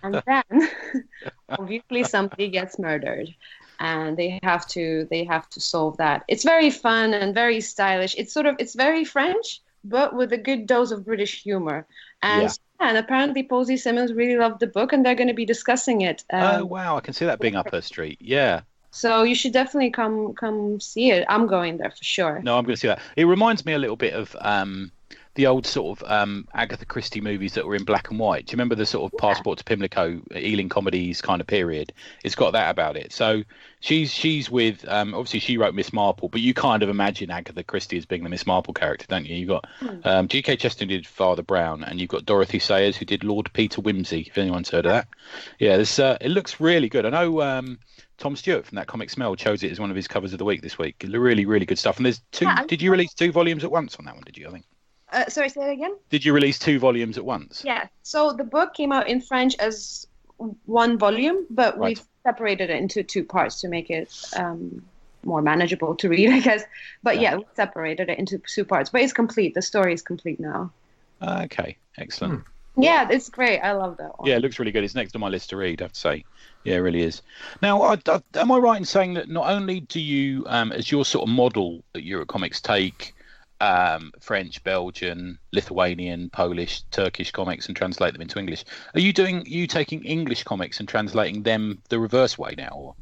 And then obviously somebody gets murdered, and they have to solve that. It's very fun and very stylish. It's very French, but with a good dose of British humor. And and apparently Posey Simmons really loved the book, and they're going to be discussing it. Oh wow, I can see that being up her street. Yeah. So you should definitely come see it. I'm going there for sure. No, I'm going to see that. It reminds me a little bit of the old sort of Agatha Christie movies that were in black and white. Do you remember the sort of Passport to Pimlico, Ealing comedies kind of period? It's got that about it. So she's with obviously she wrote Miss Marple, but you kind of imagine Agatha Christie as being the Miss Marple character, don't you? You got G.K. Chesterton did Father Brown, and you've got Dorothy Sayers who did Lord Peter Wimsey. If anyone's heard of that, yeah, it looks really good. I know. Tom Stewart from That Comic Smell chose it as one of his covers of the week this week. Really, really good stuff. And there's two. Did you release 2 volumes at once on that one? Did you? I think. Sorry, say that again? Did you release 2 volumes at once? Yeah. So the book came out in French as 1 volume, but we've separated it into 2 parts to make it more manageable to read, I guess. But we separated it into 2 parts. But it's complete. The story is complete now. Okay. Excellent. Yeah, it's great. I love that one. Yeah, it looks really good. It's next on my list to read, I have to say. Yeah, it really is. Now, am I right in saying that not only do you, as your sort of model at Eurocomics, take French, Belgian, Lithuanian, Polish, Turkish comics and translate them into English? Are you taking English comics and translating them the reverse way now? Or?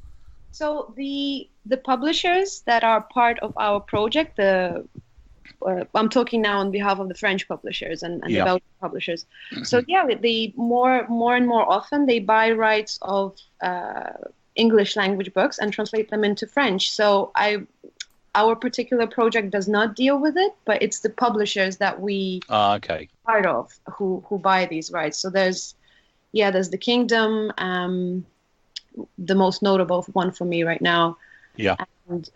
So the publishers that are part of our project, I'm talking now on behalf of the French publishers and the Belgian publishers. So they more and more often they buy rights of English language books and translate them into French. So our particular project does not deal with it, but it's the publishers that we part of who buy these rights. So there's the Kingdom, the most notable one for me right now. Yeah. And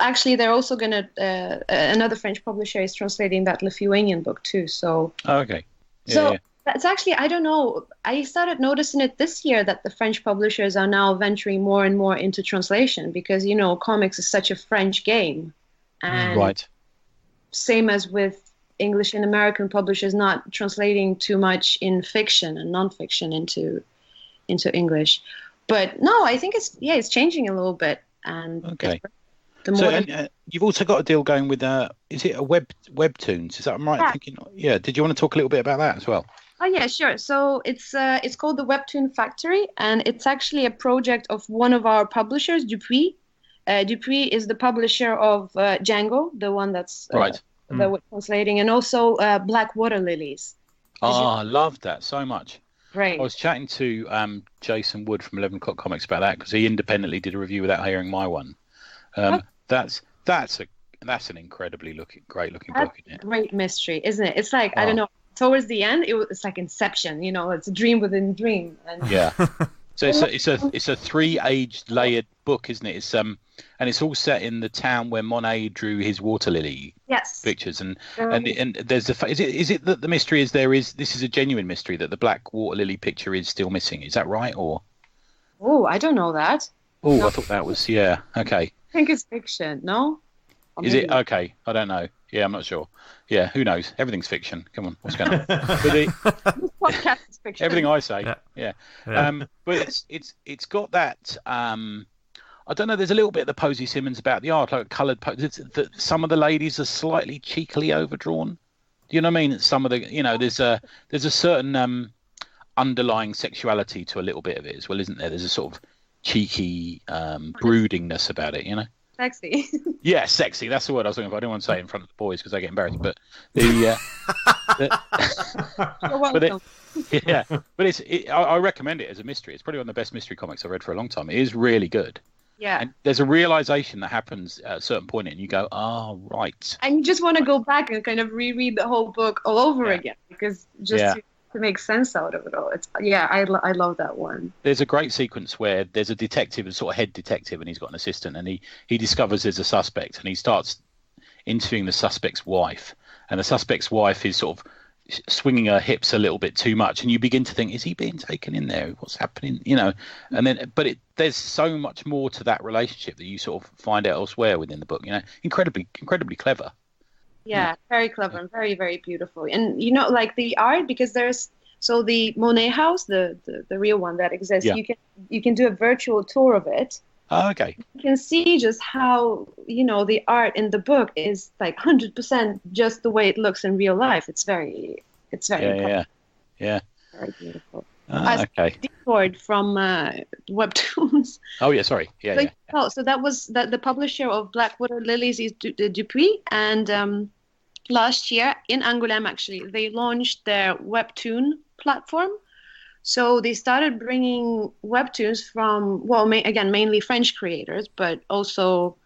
actually, they're also going to another French publisher is translating that Lithuanian book too. So that's actually, I don't know. I started noticing it this year that the French publishers are now venturing more and more into translation because comics is such a French game, and same as with English and American publishers not translating too much in fiction and nonfiction into English. But no, I think it's changing a little bit. And you've also got a deal going with is it a webtoons? Is that right? Yeah. Thinking, did you want to talk a little bit about that as well? Oh yeah, sure. So it's called the Webtoon Factory, and it's actually a project of one of our publishers, Dupuis. Dupuis is the publisher of Django, the one that's that we're translating, and also Black Water Lilies. I love that so much. Right. I was chatting to Jason Wood from 11 O'Clock Comics about that because he independently did a review without hearing my one. That's an incredibly great looking book, isn't it? Great mystery, isn't it? It's like I don't know. Towards the end, it's like Inception. It's a dream within a dream. And yeah. So it's a 3-aged layered book, isn't it? It's and it's all set in the town where Monet drew his water lily pictures, and there's is it that the mystery is this is a genuine mystery that the black water lily picture is still missing? Is that right or? Oh, I don't know that. Oh, no. I thought that was okay. I think it's fiction. No. Is it okay? I don't know. Yeah, I'm not sure. Yeah, who knows? Everything's fiction. Come on, what's going on? But Podcast is fiction. everything I say, Yeah. but it's got that. I don't know. There's a little bit of the Posey Simmons about the art, like coloured. Some of the ladies are slightly cheekily overdrawn. Do you know what I mean? Some of the, there's a certain underlying sexuality to a little bit of it as well, isn't there? There's a sort of cheeky broodingness about it, Sexy. Yeah, sexy. That's the word I was looking for. I didn't want to say it in front of the boys because they get embarrassed. But You're welcome. but I recommend it as a mystery. It's probably one of the best mystery comics I've read for a long time. It is really good. Yeah. And there's a realization that happens at a certain point, and you go, "Oh, right." And you just want to go back and kind of reread the whole book all over again, because just to make sense out of it all. I love that one. There's a great sequence where there's a detective, a sort of head detective, and he's got an assistant, and he discovers there's a suspect, and he starts interviewing the suspect's wife, and the suspect's wife is sort of swinging her hips a little bit too much, and you begin to think, is he being taken in there? What's happening? And then, but there's so much more to that relationship that you sort of find out elsewhere within the book. Incredibly clever. Yeah, very clever and very, very beautiful. And like the art, because there's the Monet house, the real one that exists. Yeah. You can do a virtual tour of it. Oh, okay. You can see just how the art in the book is like 100% just the way it looks in real life. It's very Yeah. very beautiful. Okay. Detoured from Webtoons. Oh yeah, sorry. Yeah. So that was the publisher of Blackwater Lilies is Dupuis, and last year in Angoulême, actually, they launched their Webtoon platform. So they started bringing webtoons from, mainly French creators, but also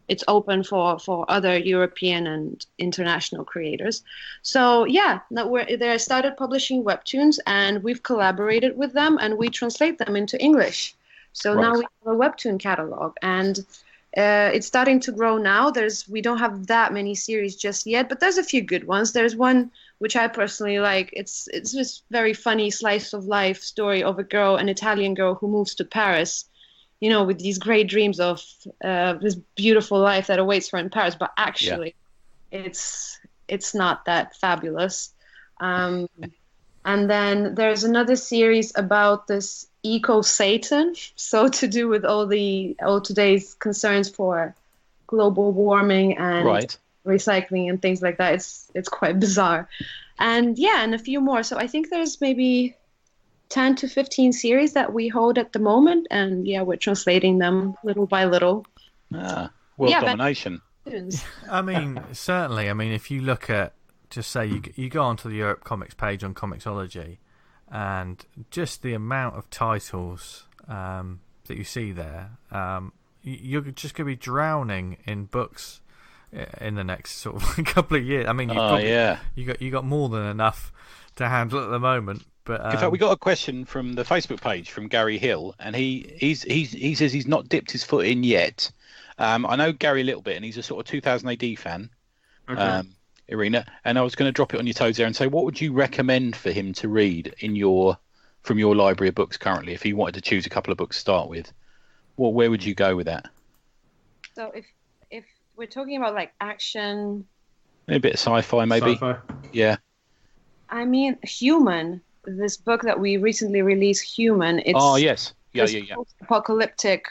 it's open for other European and international creators. So they started publishing webtoons, and we've collaborated with them, and we translate them into English. So now we have a webtoon catalog, and it's starting to grow now. We don't have that many series just yet, but there's a few good ones. There's one which I personally like. It's this very funny slice of life story of an Italian girl who moves to Paris, with these great dreams of this beautiful life that awaits her in Paris. But actually, it's not that fabulous. And then there's another series about this eco-Satan, so to do with all today's concerns for global warming and recycling and things like that. It's quite bizarre. And a few more. So I think there's maybe 10 to 15 series that we hold at the moment, and we're translating them little by little. World domination. I mean, certainly. I mean, if you look at, just say you go onto the Europe Comics page on Comixology, and just the amount of titles that you see there, you're just going to be drowning in books in the next sort of couple of years. I mean, you got more than enough to handle at the moment. But in fact, we got a question from the Facebook page from Gary Hill, and he says he's not dipped his foot in yet. I know Gary a little bit, and he's a sort of 2000 AD fan. Okay. Irina, and I was going to drop it on your toes there and say, what would you recommend for him to read from your library of books currently, if he wanted to choose a couple of books to start with? Where would you go with that? So if we're talking about like action, a bit of sci-fi, maybe. Sci-fi. Yeah. I mean, Human. This book that we recently released, Human. It's yes. Yeah. Apocalyptic.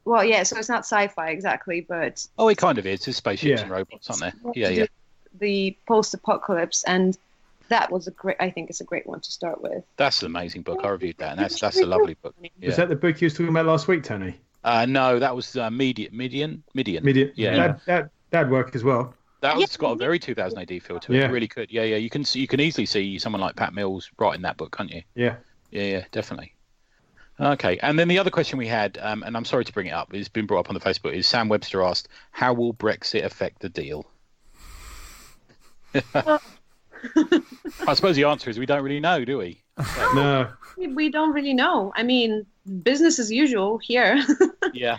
Well, so it's not sci-fi exactly, but it kind of is. It's spaceships and robots, aren't there? Yeah. The post-apocalypse, and that was I think it's a great one to start with. That's an amazing book. I reviewed that, and that's a lovely book. Yeah. Was that the book you was talking about last week, Tony? No, that was Midian. Yeah. That'd work as well. That's got a very 2000 AD feel to it. It's really good. Yeah. You can easily see someone like Pat Mills writing that book, can't you? Yeah. Yeah, definitely. Okay, and then the other question we had, and I'm sorry to bring it up, it's been brought up on the Facebook, is Sam Webster asked, how will Brexit affect the deal? I suppose the answer is we don't really know, do we? No. We don't really know. I mean, business as usual here. Yeah.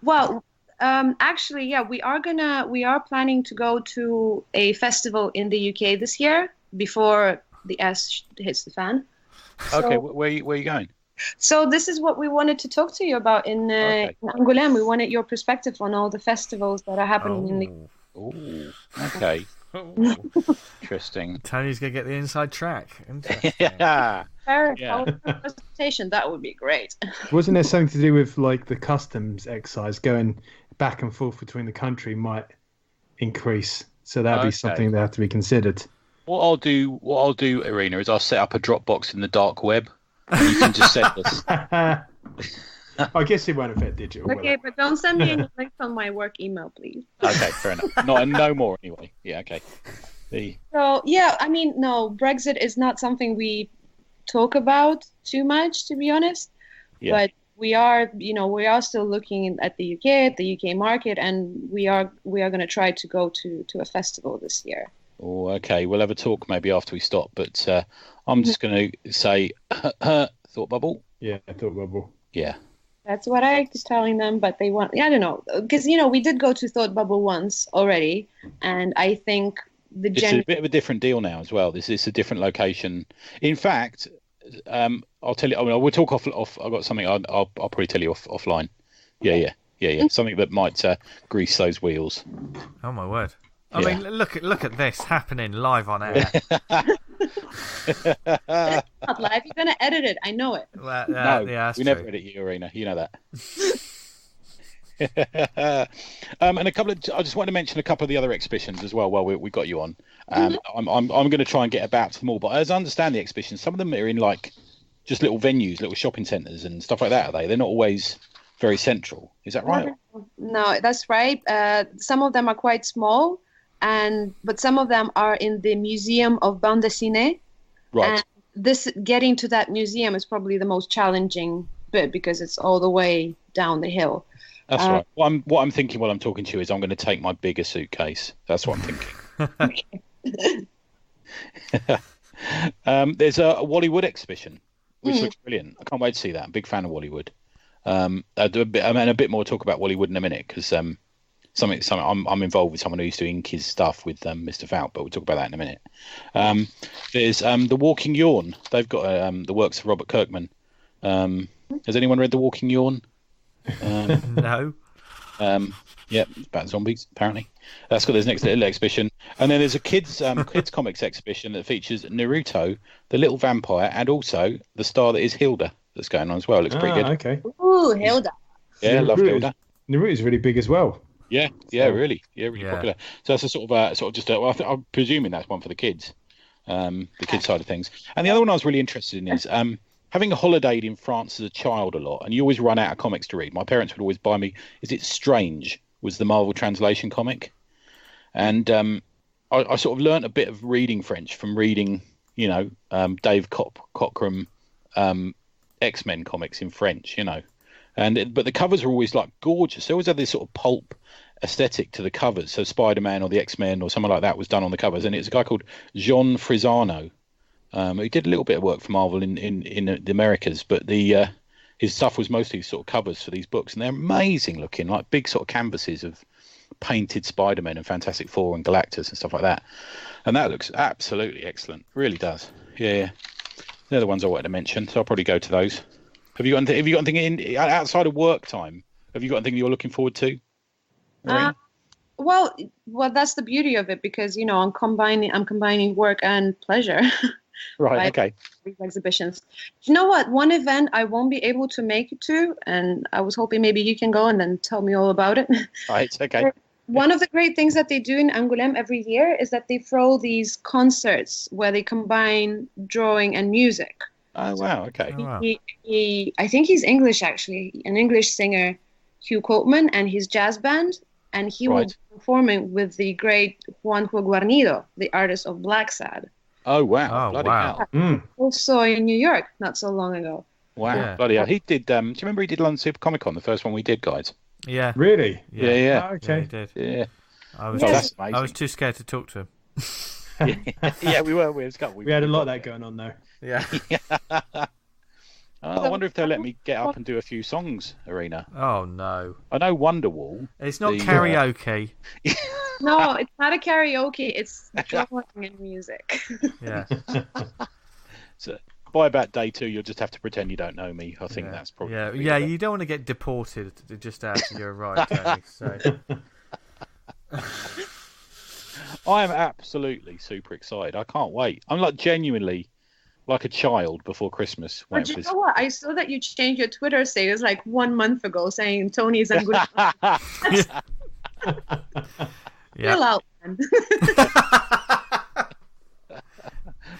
Well, actually, we are planning to go to a festival in the UK this year before the S hits the fan. Okay, where are you going? So this is what we wanted to talk to you about in Angoulême. We wanted your perspective on all the festivals that are happening in the Oh, okay. Interesting. Tony's going to get the inside track. Interesting. Yeah. Presentation, that would be great. Wasn't there something to do with like the customs excise going back and forth between the country might increase? So that'd be something that have to be considered. What I'll do, Irina, is I'll set up a Dropbox in the dark web. And you can just send us. I guess it won't affect digital. Okay, but don't send me any links on my work email, please. Okay, fair enough. No more anyway. Yeah, okay. So yeah, I mean, no, Brexit is not something we talk about too much, to be honest. Yeah. But we are still looking at the UK market, and we are going to try to go to a festival this year. Oh, okay. We'll have a talk maybe after we stop, but I'm just going to say thought bubble. Yeah, thought bubble. Yeah. That's what I was telling them, but they want. Yeah, I don't know, because we did go to Thought Bubble once already, and I think it's a bit of a different deal now as well. This is a different location. In fact, I'll tell you. I mean, we'll talk off. I've got something. I'll probably tell you offline. Yeah. Something that might grease those wheels. Oh my word! I mean, look at this happening live on air. It's not live. You're going to edit it. I know it. No, we never edit you, Irina. You know that. And a couple of. I just want to mention a couple of the other exhibitions as well. While we got you on, I'm going to try and get about to them all. But as I understand the exhibitions, some of them are in like just little venues, little shopping centres and stuff like that. Are they? They're not always very central. Is that right? No, that's right. Some of them are quite small. But some of them are in the Museum of Bande Dessinée. Right. And getting to that museum is probably the most challenging bit because it's all the way down the hill. That's right. What I'm thinking while I'm talking to you is I'm going to take my bigger suitcase. That's what I'm thinking. There's a Wally Wood exhibition, which looks brilliant. I can't wait to see that. I'm a big fan of Wally Wood. I'll do a bit more talk about Wally Wood in a minute because something I'm involved with someone who used to ink his stuff with Mr. Fout, but we'll talk about that in a minute. There's The Walking Yawn. They've got the works of Robert Kirkman. Has anyone read The Walking Yawn? No. Yeah, it's about zombies apparently. That's got this next little exhibition, and then there's a kids comics exhibition that features Naruto, the little vampire, and also the star that is Hilda. That's going on as well. It looks pretty good. Okay. Ooh, Hilda. Yeah, love Hilda. Naruto's really big as well. Yeah, really popular. So that's a sort of just. I'm presuming that's one for the kids, the kids side of things. And the other one I was really interested in is having holidayed in France as a child a lot, and you always run out of comics to read. My parents would always buy me. Is it Strange? Was the Marvel translation comic, and I sort of learnt a bit of reading French from reading, Dave Cockrum X-Men comics in French, but the covers are always like gorgeous. They always have this sort of pulp aesthetic to the covers. So Spider-Man or the X-Men or someone like that was done on the covers, and it's a guy called Jean Frisano. He did a little bit of work for Marvel in the Americas, but his stuff was mostly sort of covers for these books, and they're amazing looking, like big sort of canvases of painted Spider-Man and Fantastic Four and Galactus and stuff like that. And that looks absolutely excellent, really does. Yeah. They're the ones I wanted to mention, so I'll probably go to those. Have you got anything outside of work time? Have you got anything you're looking forward to? Well, that's the beauty of it because I'm combining work and pleasure. Right. Okay. These exhibitions. You know what? One event I won't be able to make it to, and I was hoping maybe you can go and then tell me all about it. Right. Okay. One of the great things that they do in En Guillaume every year is that they throw these concerts where they combine drawing and music. Oh wow! Okay. I think he's English actually, an English singer, Hugh Copeman, and his jazz band, and he will be performing with the great Juanjo Guarnido, the artist of Black Sad. Oh wow! Bloody hell! Also in New York, not so long ago. Wow! Yeah. Bloody hell! He did. Do you remember he did London Super Comic Con, the first one we did, guys? Yeah. Really? Yeah. Oh, okay. Yeah, he did. Yeah. I was too scared to talk to him. Yeah, we were. We had a lot of that going on though. Yeah. I wonder if they'll let me get up and do a few songs, Irina. Oh no! I know Wonderwall. It's not karaoke. No, it's not a karaoke. It's drawing and music. Yeah. So by about day 2, you'll just have to pretend you don't know me. I think that's probably. Yeah. You don't want to get deported just after you arrive, Tony. So. I am absolutely super excited. I can't wait. I'm like genuinely like a child before Christmas. But you know what? I saw that you changed your Twitter status like 1 month ago, saying Tony's En Guillaume. Chill out, man.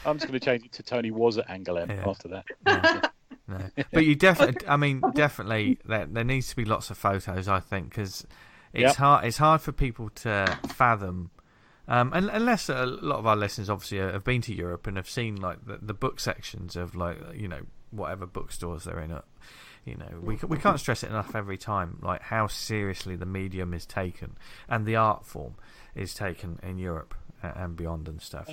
I'm just going to change it to Tony was at En Guillaume after that. No. But you definitely, there needs to be lots of photos, I think, because it's hard. It's hard for people to fathom, unless a lot of our listeners obviously have been to Europe and have seen like the book sections of like whatever bookstores they're in. We can't stress it enough every time, like how seriously the medium is taken and the art form is taken in Europe and beyond and stuff.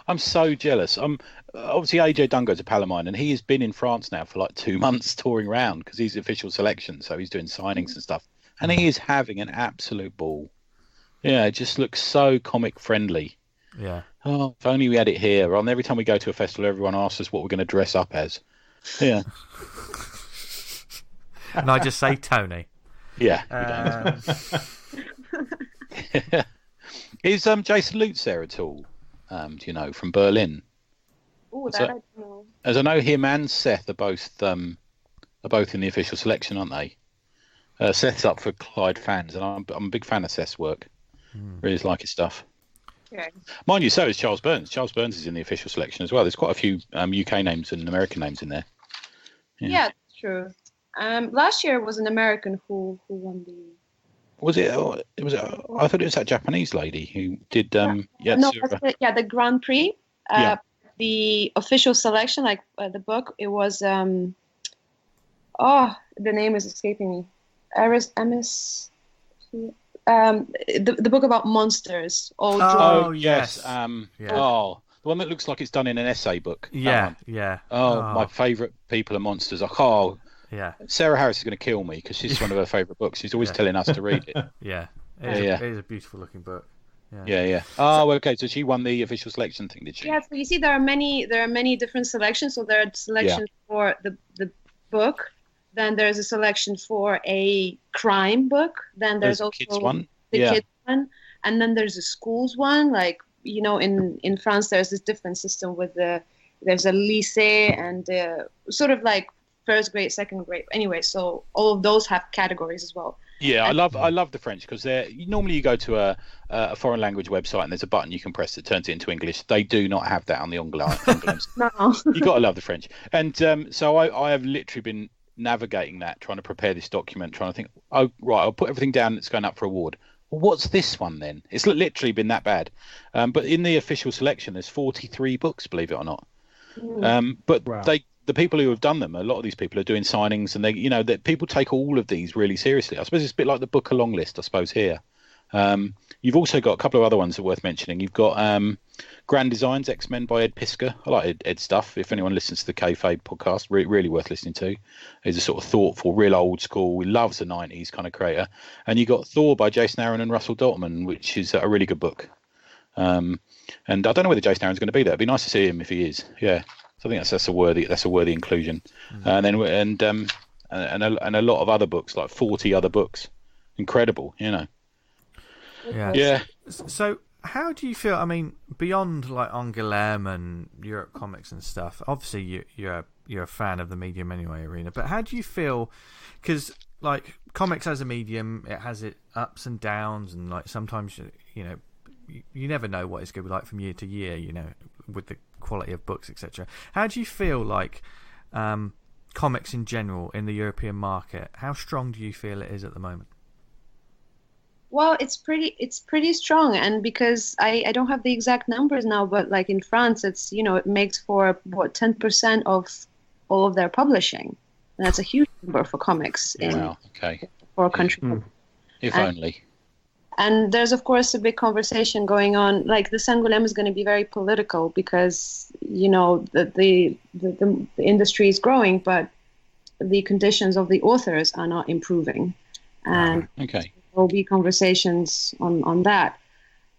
I'm so jealous. Obviously AJ Dungo's a pal of mine, and he has been in France now for like 2 months touring around because he's official selection, so he's doing signings and stuff, and he is having an absolute ball. Yeah, it just looks so comic friendly. Yeah. Oh, if only we had it here. And every time we go to a festival, everyone asks us what we're going to dress up as. Yeah. And I just say Tony. Yeah. Is Jason Lutz there at all? Do you know, from Berlin? Oh, that I don't know. As I know, him and Seth are both in the official selection, aren't they? Seth's up for Clyde fans, and I'm a big fan of Seth's work. Really like his stuff. Okay. Mind you, so is Charles Burns. Charles Burns is in the official selection as well. There's quite a few UK names and American names in there. Yeah, that's true. Last year it was an American who won the. Was it? It was. I thought it was that Japanese lady who did. No, the Grand Prix. The official selection, like the book, it was. The name is escaping me. The book about monsters. Yes. The one that looks like it's done in an essay book. Yeah. My favourite people are monsters. Yeah. Sarah Harris is going to kill me because she's one of her favourite books. She's always telling us to read it. It is a beautiful looking book. Yeah. Oh, okay. So she won the official selection thing, did she? Yeah. So you see, there are many different selections. So there are selections for the book. Then there's a selection for a crime book. Then there's also kids one. Kids one, and then there's a schools one. Like in France, there's this different system with there's a lycée and sort of like first grade, second grade. Anyway, so all of those have categories as well. Yeah, I love the French because normally you go to a foreign language website and there's a button you can press that turns it into English. They do not have that on the Anglais. No. You got to love the French. And so I have literally been navigating that, trying to prepare this document, trying to think, oh, right, I'll put everything down that's going up for award. Well, what's this one then? It's literally been that bad. But in the official selection, there's 43 books, believe it or not. But wow. The people who have done them, a lot of these people are doing signings, and that people take all of these really seriously. I suppose it's a bit like the book along list, I suppose, here. You've also got a couple of other ones that are worth mentioning. You've got Grand Designs, X-Men by Ed Piskor. I like Ed's stuff. If anyone listens to the Kayfabe podcast, really worth listening to. He's a sort of thoughtful, real old school, he loves the 90s kind of creator. And you got Thor by Jason Aaron and Russell Dalton, which is a really good book. And I don't know whether Jason Aaron's going to be there. It'd be nice to see him if he is. Yeah. So I think that's a worthy inclusion. And a lot of other books, like 40 other books. Incredible, Yeah. So how do you feel? I mean, beyond like En Guillaume and Europe Comics and stuff. Obviously, you're a fan of the medium anyway, Irina. But how do you feel? Because like comics as a medium, it has its ups and downs, and like sometimes you never know what it's going to be like from year to year. With the quality of books, etc. How do you feel like comics in general in the European market? How strong do you feel it is at the moment? Well, it's pretty strong, and because I don't have the exact numbers now, but like in France, it's it makes for 10% of all of their publishing, and that's a huge number for comics for a country. If only. And there's, of course, a big conversation going on. Like, the En Guillaume is going to be very political because, the industry is growing, but the conditions of the authors are not improving. And there will be conversations on that.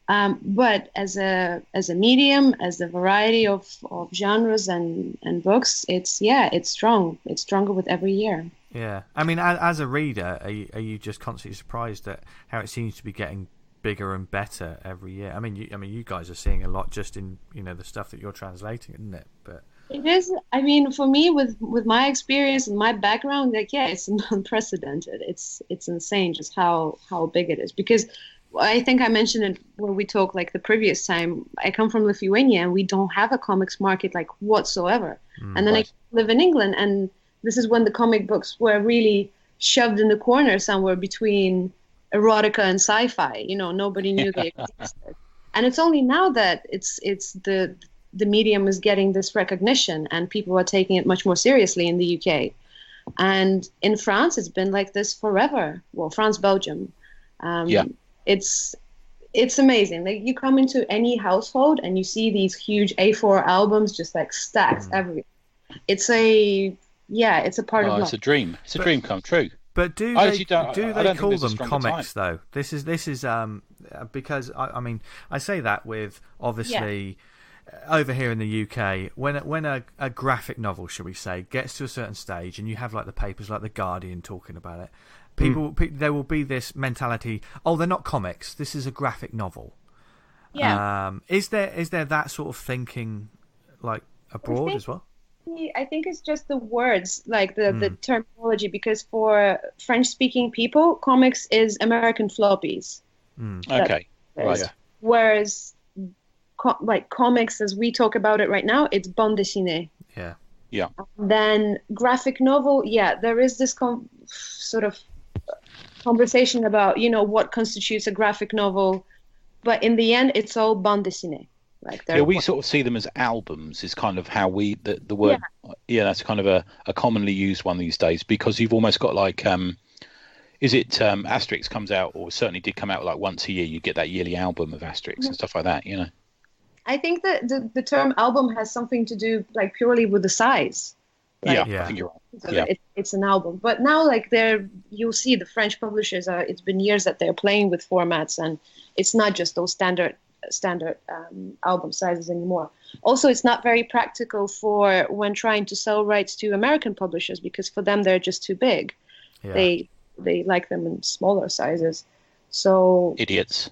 But as a medium, as a variety of genres and books, it's strong. It's stronger with every year. Yeah, I mean, as a reader, are you just constantly surprised at how it seems to be getting bigger and better every year. I mean, you guys are seeing a lot just in the stuff that you're translating, isn't it? But it is. I mean, for me, with my experience and my background, like, yeah, it's unprecedented. It's insane just how big it is. Because I think I mentioned it when we talked like the previous time. I come from Lithuania, and we don't have a comics market like whatsoever. And then I live in England, and this is when the comic books were really shoved in the corner somewhere between erotica and sci-fi. Nobody knew they existed. And it's only now that it's the medium is getting this recognition, and people are taking it much more seriously in the UK. And in France, it's been like this forever. Well, France, Belgium. It's amazing. Like, you come into any household and you see these huge A4 albums just like stacked everywhere. It's a part of life. It's a dream. It's a dream come true. But do they call them comics though? This is because I say that with obviously over here in the UK, when a graphic novel, shall we say, gets to a certain stage, and you have like the papers like The Guardian talking about it, there will be this mentality, oh, they're not comics, this is a graphic novel. Yeah. Is there that sort of thinking like abroad as well? I think it's just the words, like the terminology, because for French-speaking people, comics is American floppies. Okay. Right. Whereas comics, as we talk about it right now, it's bande dessinée. Yeah. Yeah. Then graphic novel, there is this sort of conversation about, what constitutes a graphic novel, but in the end, it's all bande dessinée. Like, we sort of see them as albums is kind of how we the word that's kind of a commonly used one these days, because you've almost got like Asterix comes out, or certainly did come out like once a year. You get that yearly album of Asterix and stuff like that, I think that the term album has something to do like purely with the size. Like, I think you're right. It's an album, but now like you'll see the French publishers it's been years that they're playing with formats, and it's not just those standard album sizes anymore. Also, it's not very practical for when trying to sell rights to American publishers, because for them they're just too big. They like them in smaller sizes. So idiots.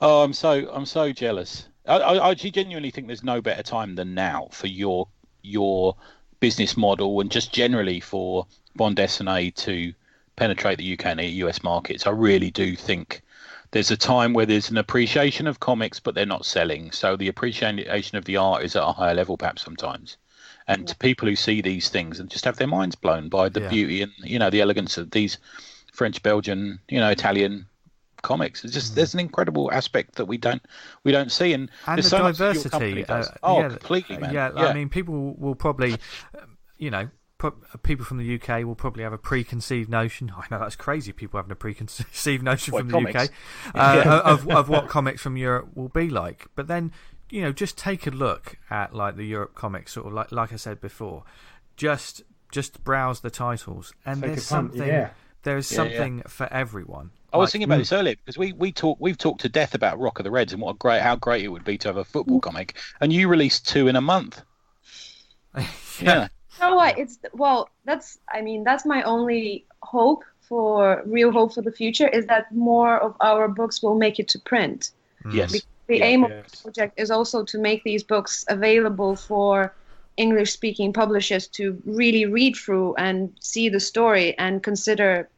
Oh, I'm so jealous. I actually genuinely think there's no better time than now for your business model, and just generally for bande dessinée to penetrate the UK and the US markets. I really do think there's a time where there's an appreciation of comics, but they're not selling. So the appreciation of the art is at a higher level perhaps sometimes. And to people who see these things and just have their minds blown by the beauty and, the elegance of these French, Belgian, Italian comics. It's just there's an incredible aspect that we don't see. And there's the so diversity. Completely, man. I mean, people will probably, people from the UK will probably have a preconceived notion. I know that's crazy. People having a preconceived notion from the UK of what comics from Europe will be like. But then, just take a look at like the Europe comics, sort of like I said before. Just browse the titles, and there's something. There is something for everyone. I was thinking about this earlier, because we've talked to death about Rock of the Reds and how great it would be to have a football comic, and you released 2 in a month. You know what? That's my only real hope for the future, is that more of our books will make it to print. Yes. Because the aim of the project is also to make these books available for English-speaking publishers to really read through and see the story and consider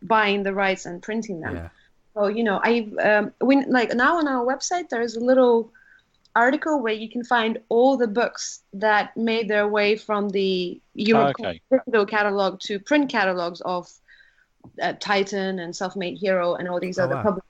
buying the rights and printing them. So now on our website there is a little article where you can find all the books that made their way from the Europe digital catalog to print catalogs of Titan and Self-Made Hero and all these other publishers.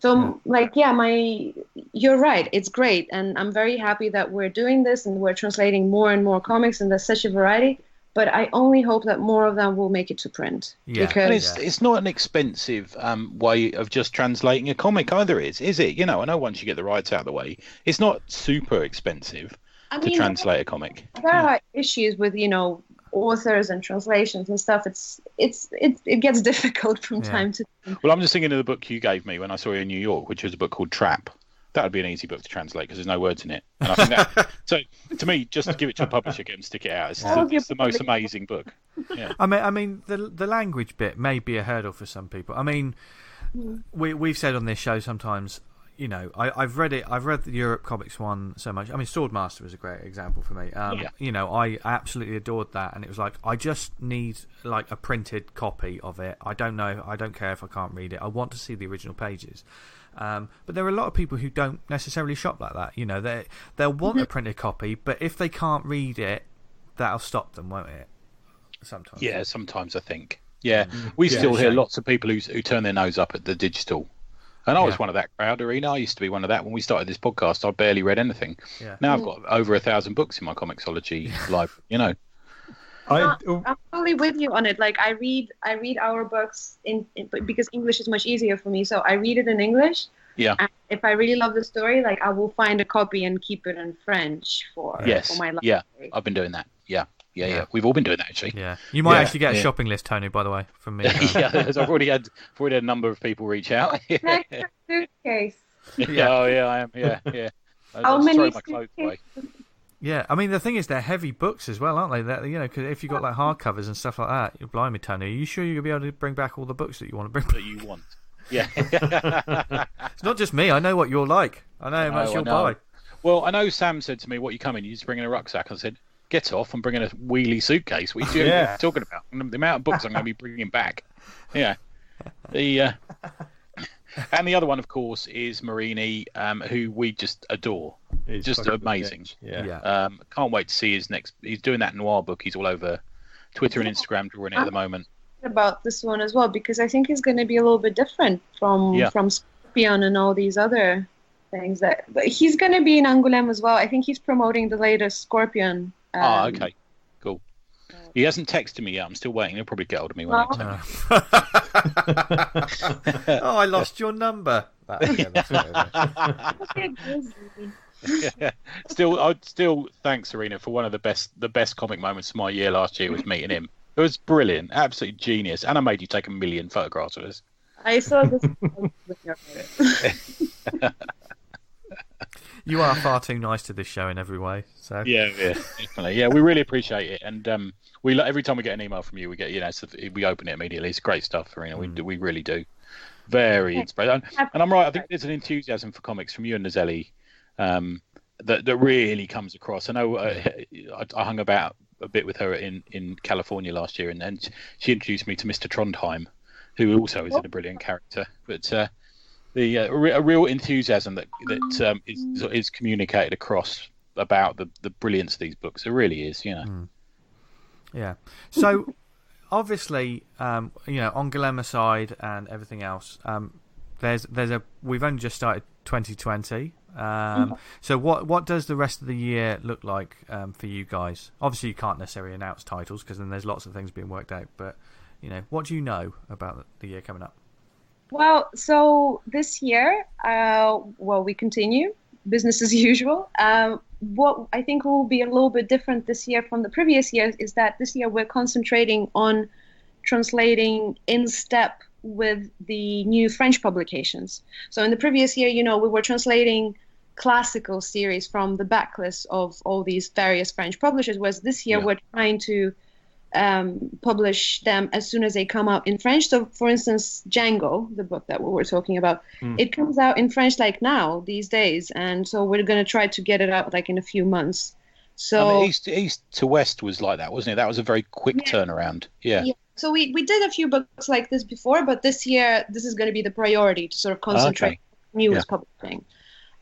So you're right, it's great, and I'm very happy that we're doing this and we're translating more and more comics, and there's such a variety, but I only hope that more of them will make it to print. Because it's not an expensive way of just translating a comic either, is it? I know once you get the rights out of the way, it's not super expensive to translate a comic. There are issues with, authors and translations and stuff. It gets difficult from time to time. Well, I'm just thinking of the book you gave me when I saw you in New York, which was a book called Trap That would be an easy book to translate because there's no words in it. And I think that. So to me, just give it to a publisher, get them to stick it out. It's the most amazing book. Yeah. I mean, the language bit may be a hurdle for some people. I mean, we've said on this show sometimes. You know, I've read it. I've read the Europe Comics one so much. I mean, Swordmaster was a great example for me. You know, I absolutely adored that, and it was like I just need like a printed copy of it. I don't care if I can't read it. I want to see the original pages. But there are a lot of people who don't necessarily shop like that. You know, they'll want a printed copy, but if they can't read it, that'll stop them, won't it? Sometimes. Yeah, sometimes I think. Yeah, we still hear lots of people who turn their nose up at the digital. And I was one of that crowd, Irina. I used to be one of that when we started this podcast. I barely read anything. Yeah. Now I've got over 1,000 books in my Comixology library. You know, I'm totally with you on it. Like I read our books because English is much easier for me. So I read it in English. Yeah. And if I really love the story, like I will find a copy and keep it in French for my library. Yeah, I've been doing that. Yeah. We've all been doing that actually. Yeah. You might actually get a shopping list, Tony. By the way, from me. Yeah, I've already had a number of people reach out. Next suitcase. Oh yeah, I am. Yeah. How many my clothes away. Yeah, I mean the thing is they're heavy books as well, aren't they? That, you know, because if you've got like hardcovers and stuff like that, you're blimey, Tony. Are you sure you'll be able to bring back all the books that you want to bring back? That you want. Yeah. It's not just me. I know what you're like. I know how much you'll buy. Well, I know Sam said to me, "What are you coming? You just bringing a rucksack?" I said, "Get off! I'm bringing a wheelie suitcase. What are you talking about? The amount of books I'm going to be bringing back." Yeah. And the other one, of course, is Marini, who we just adore. It's just amazing. Yeah. Can't wait to see his next. He's doing that noir book. He's all over Twitter and Instagram drawing it at the moment. About this one as well because I think it's going to be a little bit different from Scorpion and all these other things. But he's going to be in Angoulême as well. I think he's promoting the latest Scorpion. Okay, cool. He hasn't texted me yet. I'm still waiting. He'll probably get hold of me when he texts me. Oh, I lost your number. Still, thanks, Irina, for one of the best comic moments of my year last year was meeting him. It was brilliant, absolutely genius, and I made you take 1 million photographs of us. I saw this. You are far too nice to this show in every way. So yeah, definitely. Yeah, we really appreciate it, and every time we get an email from you, we get we open it immediately. It's great stuff, Irina. We really do. Very inspiring, and I'm right. I think there's an enthusiasm for comics from you and Nazelli that really comes across. I know I hung about a bit with her in California last year, and she introduced me to Mr. Trondheim, who also is a brilliant character. But a real enthusiasm that is communicated across about the brilliance of these books. It really is, you know. Yeah. So obviously, on Guillermo side and everything else, we've only just started 2020. So what does the rest of the year look like for you guys? Obviously, you can't necessarily announce titles because then there's lots of things being worked out. But what do you know about the year coming up? Well, so this year, we continue business as usual. What I think will be a little bit different this year from the previous years is that this year we're concentrating on translating in step with the new French publications. So in the previous year, we were translating classical series from the backlist of all these various French publishers, whereas this year we're trying to publish them as soon as they come out in French. So for instance, Django, the book that we were talking about, it comes out in French like now, these days. And so we're going to try to get it out like in a few months. So East to West was like that, wasn't it? That was a very quick turnaround. Yeah. So we did a few books like this before, but this year, this is going to be the priority to sort of concentrate on newest publishing.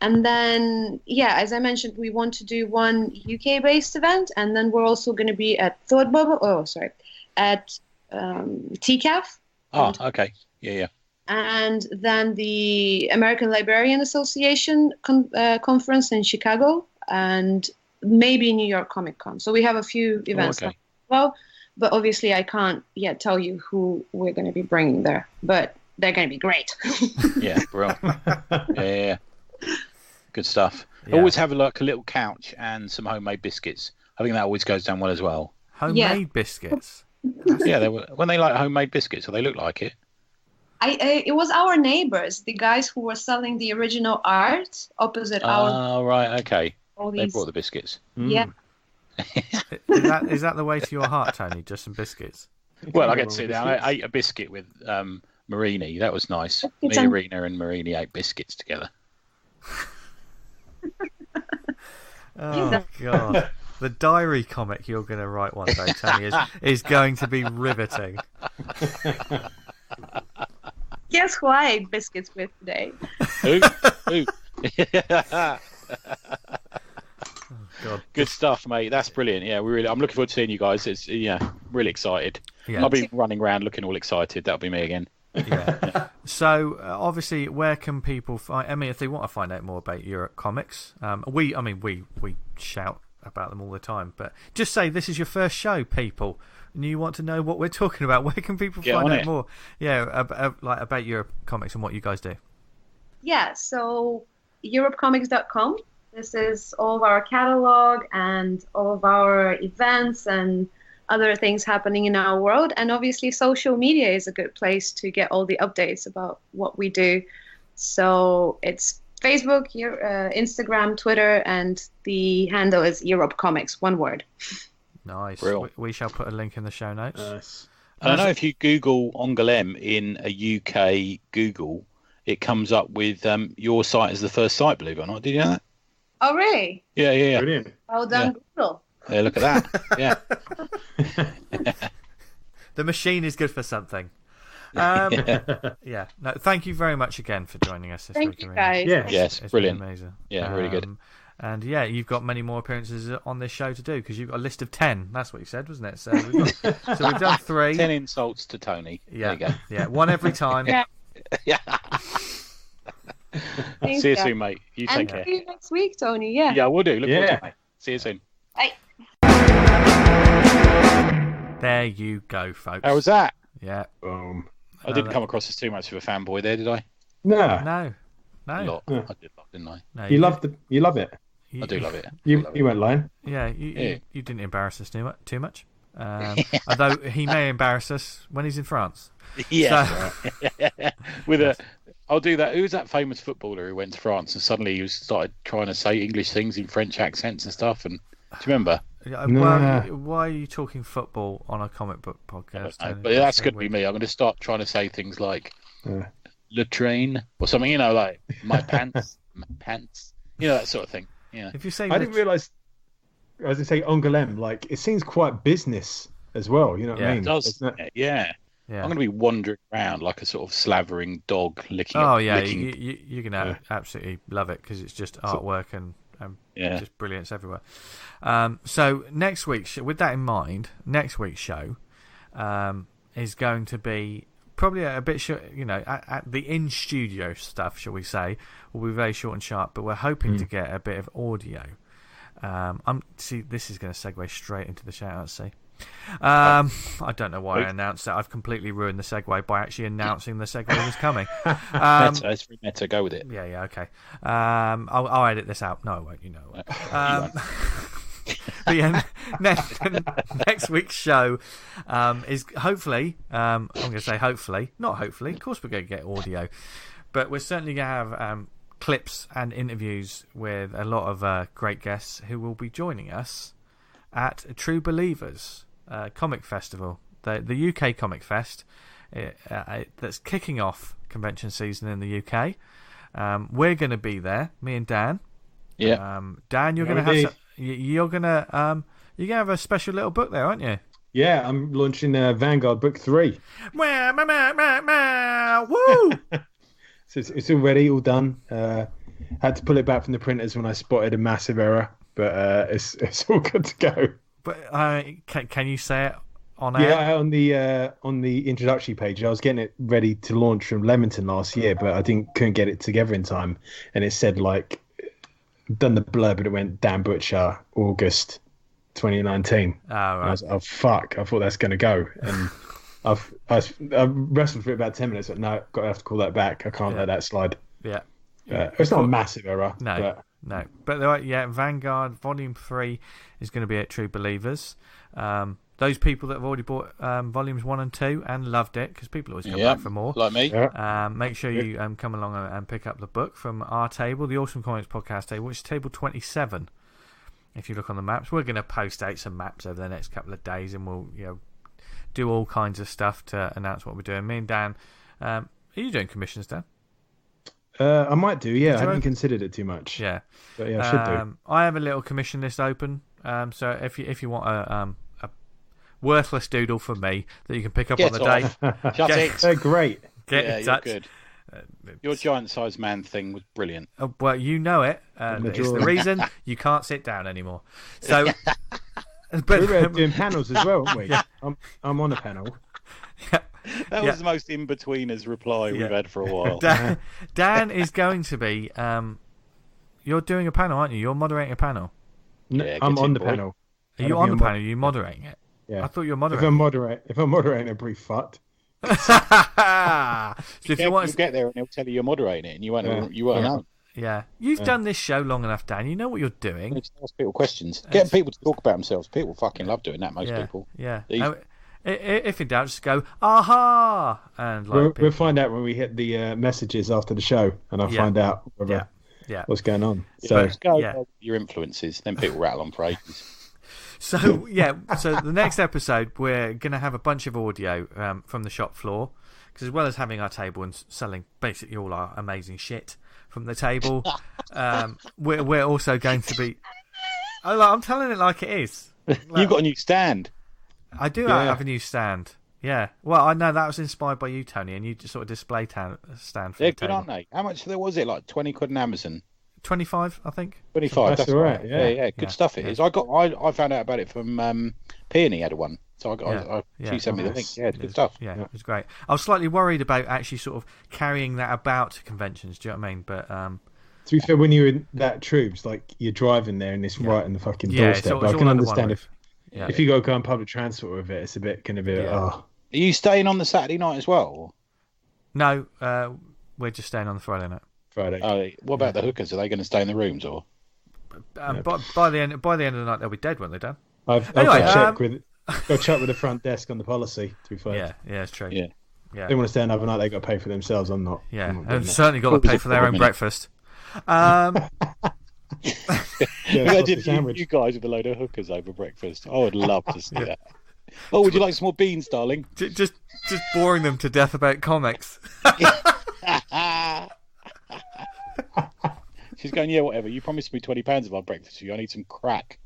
And then, as I mentioned, we want to do one UK-based event, and then we're also going to be at at TCAF. Oh, okay. Yeah. And then the American Librarian Association conference in Chicago, and maybe New York Comic Con. So we have a few events as well, but obviously I can't yet tell you who we're going to be bringing there, but they're going to be great. Yeah, bro. Yeah. Good stuff. Yeah. Always have a little couch and some homemade biscuits. I think that always goes down well as well. Homemade biscuits? Yeah, when they like homemade biscuits, or they look like it. It was our neighbors, the guys who were selling the original art opposite our. Oh, right, okay. All They these. brought the biscuits. Yeah. Is that the way to your heart, Tony? Just some biscuits? Well, I get to see that. I ate a biscuit with Marini. That was nice. Me, Irina, and Marini ate biscuits together. Oh, God. The diary comic you're going to write one day, Tony, is going to be riveting. Guess who I ate biscuits with today? Who? God. Good stuff, mate. That's brilliant. Yeah, I'm looking forward to seeing you guys. It's really excited. Yeah. I'll be running around looking all excited. That'll be me again. Yeah. So obviously, where can people find? I mean, if they want to find out more about Europe comics, we shout about them all the time. But just say this is your first show, people, and you want to know what we're talking about. Where can people find out more? Yeah, about Europe comics and what you guys do. Yeah, so europecomics.com. This is all of our catalog and all of our events and other things happening in our world. And obviously social media is a good place to get all the updates about what we do. So it's Facebook, Instagram, Twitter, and the handle is Europe Comics, one word. Nice. Real. We shall put a link in the show notes. Nice. I don't know if you Google En Guillaume in a UK Google, it comes up with your site as the first site, believe it or not. Did you know that? Oh, really? Yeah. Brilliant. Well done, Google. Yeah, look at that. Yeah. The machine is good for something. Yeah. No, thank you very much again for joining us this week. Thank you, guys. Yeah. Yes, It's brilliant. been amazing. Yeah, really good. And yeah, you've got many more appearances on this show to do because you've got a list of 10. That's what you said, wasn't it? So we've done 3. 10 insults to Tony. Yeah. There you go. Yeah, one every time. Yeah. Yeah. Thanks, See you guys. soon, mate. You take And care. see you next week, Tony. Yeah. Yeah, we'll do. Look forward to Yeah. it, mate. See you soon. Bye. There you go, folks. How was that? Yeah. Boom. I didn't come across as too much of a fanboy there, did I? No. No. A lot. Yeah. I did, didn't I? No, You love it. I do love it. You weren't lying. Yeah, Yeah. you didn't embarrass us too much. Although he may embarrass us when he's in France. Yeah. I'll do that. Who was that famous footballer who went to France and suddenly he started trying to say English things in French accents and stuff? And do you remember? Why are you talking football on a comic book podcast? But that's going to be me. I'm going to start trying to say things like "le train" or something. Like my pants, that sort of thing. Yeah. If you say, I didn't realise. As I say, En Guillaume, like it seems quite business as well. You know what I mean? It does. Yeah. Yeah. I'm going to be wandering around like a sort of slavering dog licking. Oh yeah, licking... you're going to absolutely love it because it's just artwork and just brilliance everywhere. So next week, with that in mind, next week's show is going to be probably a bit short. At the in studio stuff, shall we say, will be very short and sharp. But we're hoping to get a bit of audio. This is going to segue straight into the shout out. I don't know why I announced that. I've completely ruined the segue by actually announcing the segue was coming. Meta, it's free meta. Go with it. Yeah, okay. I'll edit this out. No, I won't. You know. But yeah, next week's show is hopefully. I'm going to say hopefully, not hopefully. Of course, we're going to get audio, but we're certainly going to have clips and interviews with a lot of great guests who will be joining us at True Believers Comic Festival, the UK Comic Fest that's kicking off convention season in the UK. We're going to be there, me and Dan. Yeah. Dan, you're going to have you're going to have a special little book there, aren't you? Yeah, I'm launching Vanguard Book 3. Woo! So it's already all done. Had to pull it back from the printers when I spotted a massive error, but it's all good to go. But can you say it on air? Yeah, on the introductory page, I was getting it ready to launch from Leamington last year, but I couldn't get it together in time, and it said done the blurb, but it went Dan Butcher, August 2019. Oh, right. And I was like, oh fuck! I thought that's going to go, and I've wrestled for about 10 minutes. But no, have to call that back. I can't let that slide. Yeah. It's not a massive error. No. But Vanguard Volume 3 is going to be at True Believers. those people that have already bought volumes 1 and 2 and loved it, because people always come back for more. Like me. Make sure you come along and pick up the book from our table, the Awesome Comics podcast table, which is table 27. If you look on the maps, we're going to post out some maps over the next couple of days, and we'll do all kinds of stuff to announce what we're doing. Me and Dan, are you doing commissions, Dan? I might do. Yeah, I haven't considered it too much. Yeah, but yeah, I should do. I have a little commission list open. So if you want a worthless doodle from me that you can pick up on the day, Shut it. They're great. Get in touch. You're good. Your giant-sized man thing was brilliant. Well, you know it. It's the reason you can't sit down anymore. So, but we're doing panels as well, aren't we? Yeah. I'm on a panel. Yeah. That was the most in-betweeners reply we've had for a while. Dan is going to be. You're doing a panel, aren't you? You're moderating a panel. No, I'm on the panel. Are you on the panel? Are you moderating it? Yeah. I thought you were moderating. If I'm moderating, I'm pretty fucked. So if you want to get there and he'll tell you you're moderating it, and you won't know. Yeah, you've done this show long enough, Dan. You know what you're doing. You just ask people questions. Getting people to talk about themselves. People fucking love doing that. Most people. Yeah. If in doubt, just go aha, and we'll find out when we hit the messages after the show, and I'll find out what's going on. So go your influences, then people rattle on for ages. So the next episode we're going to have a bunch of audio from the shop floor, because as well as having our table and selling basically all our amazing shit from the table, we're also going to be. I'm telling it like it is. You've got a new stand. I do have a new stand. Yeah. Well, I know that was inspired by you, Tony, and you just sort of display stand for the table. They're good, aren't they? How much was it? Like 20 quid on Amazon. 25, I think. 25. That's all right. Yeah. Good stuff. It is. I found out about it from Peony had one, so she sent me the link. Yeah, it's good stuff. Yeah, it was great. I was slightly worried about actually sort of carrying that about to conventions. Do you know what I mean? But to be fair, when you're in that troops, like you're driving there and it's right in the fucking doorstep. It's I can understand Yeah. If you got to go on public transport with it, it's a bit going to be. Are you staying on the Saturday night as well? No, we're just staying on the Friday night. Friday. What about the hookers? Are they going to stay in the rooms or? By the end of the night, they'll be dead, won't they, Dan? I've got to check with the front desk on the policy. To be fair. Yeah, it's true. Yeah. They want to stay another night. They got to pay for themselves. I'm not. Yeah, and certainly got to pay for their own breakfast. You guys with a load of hookers over breakfast. I would love to see that. Oh, would you like some more beans, darling? Just boring them to death about comics. She's going, yeah, whatever. You promised me £20 of our breakfast. I need some crack.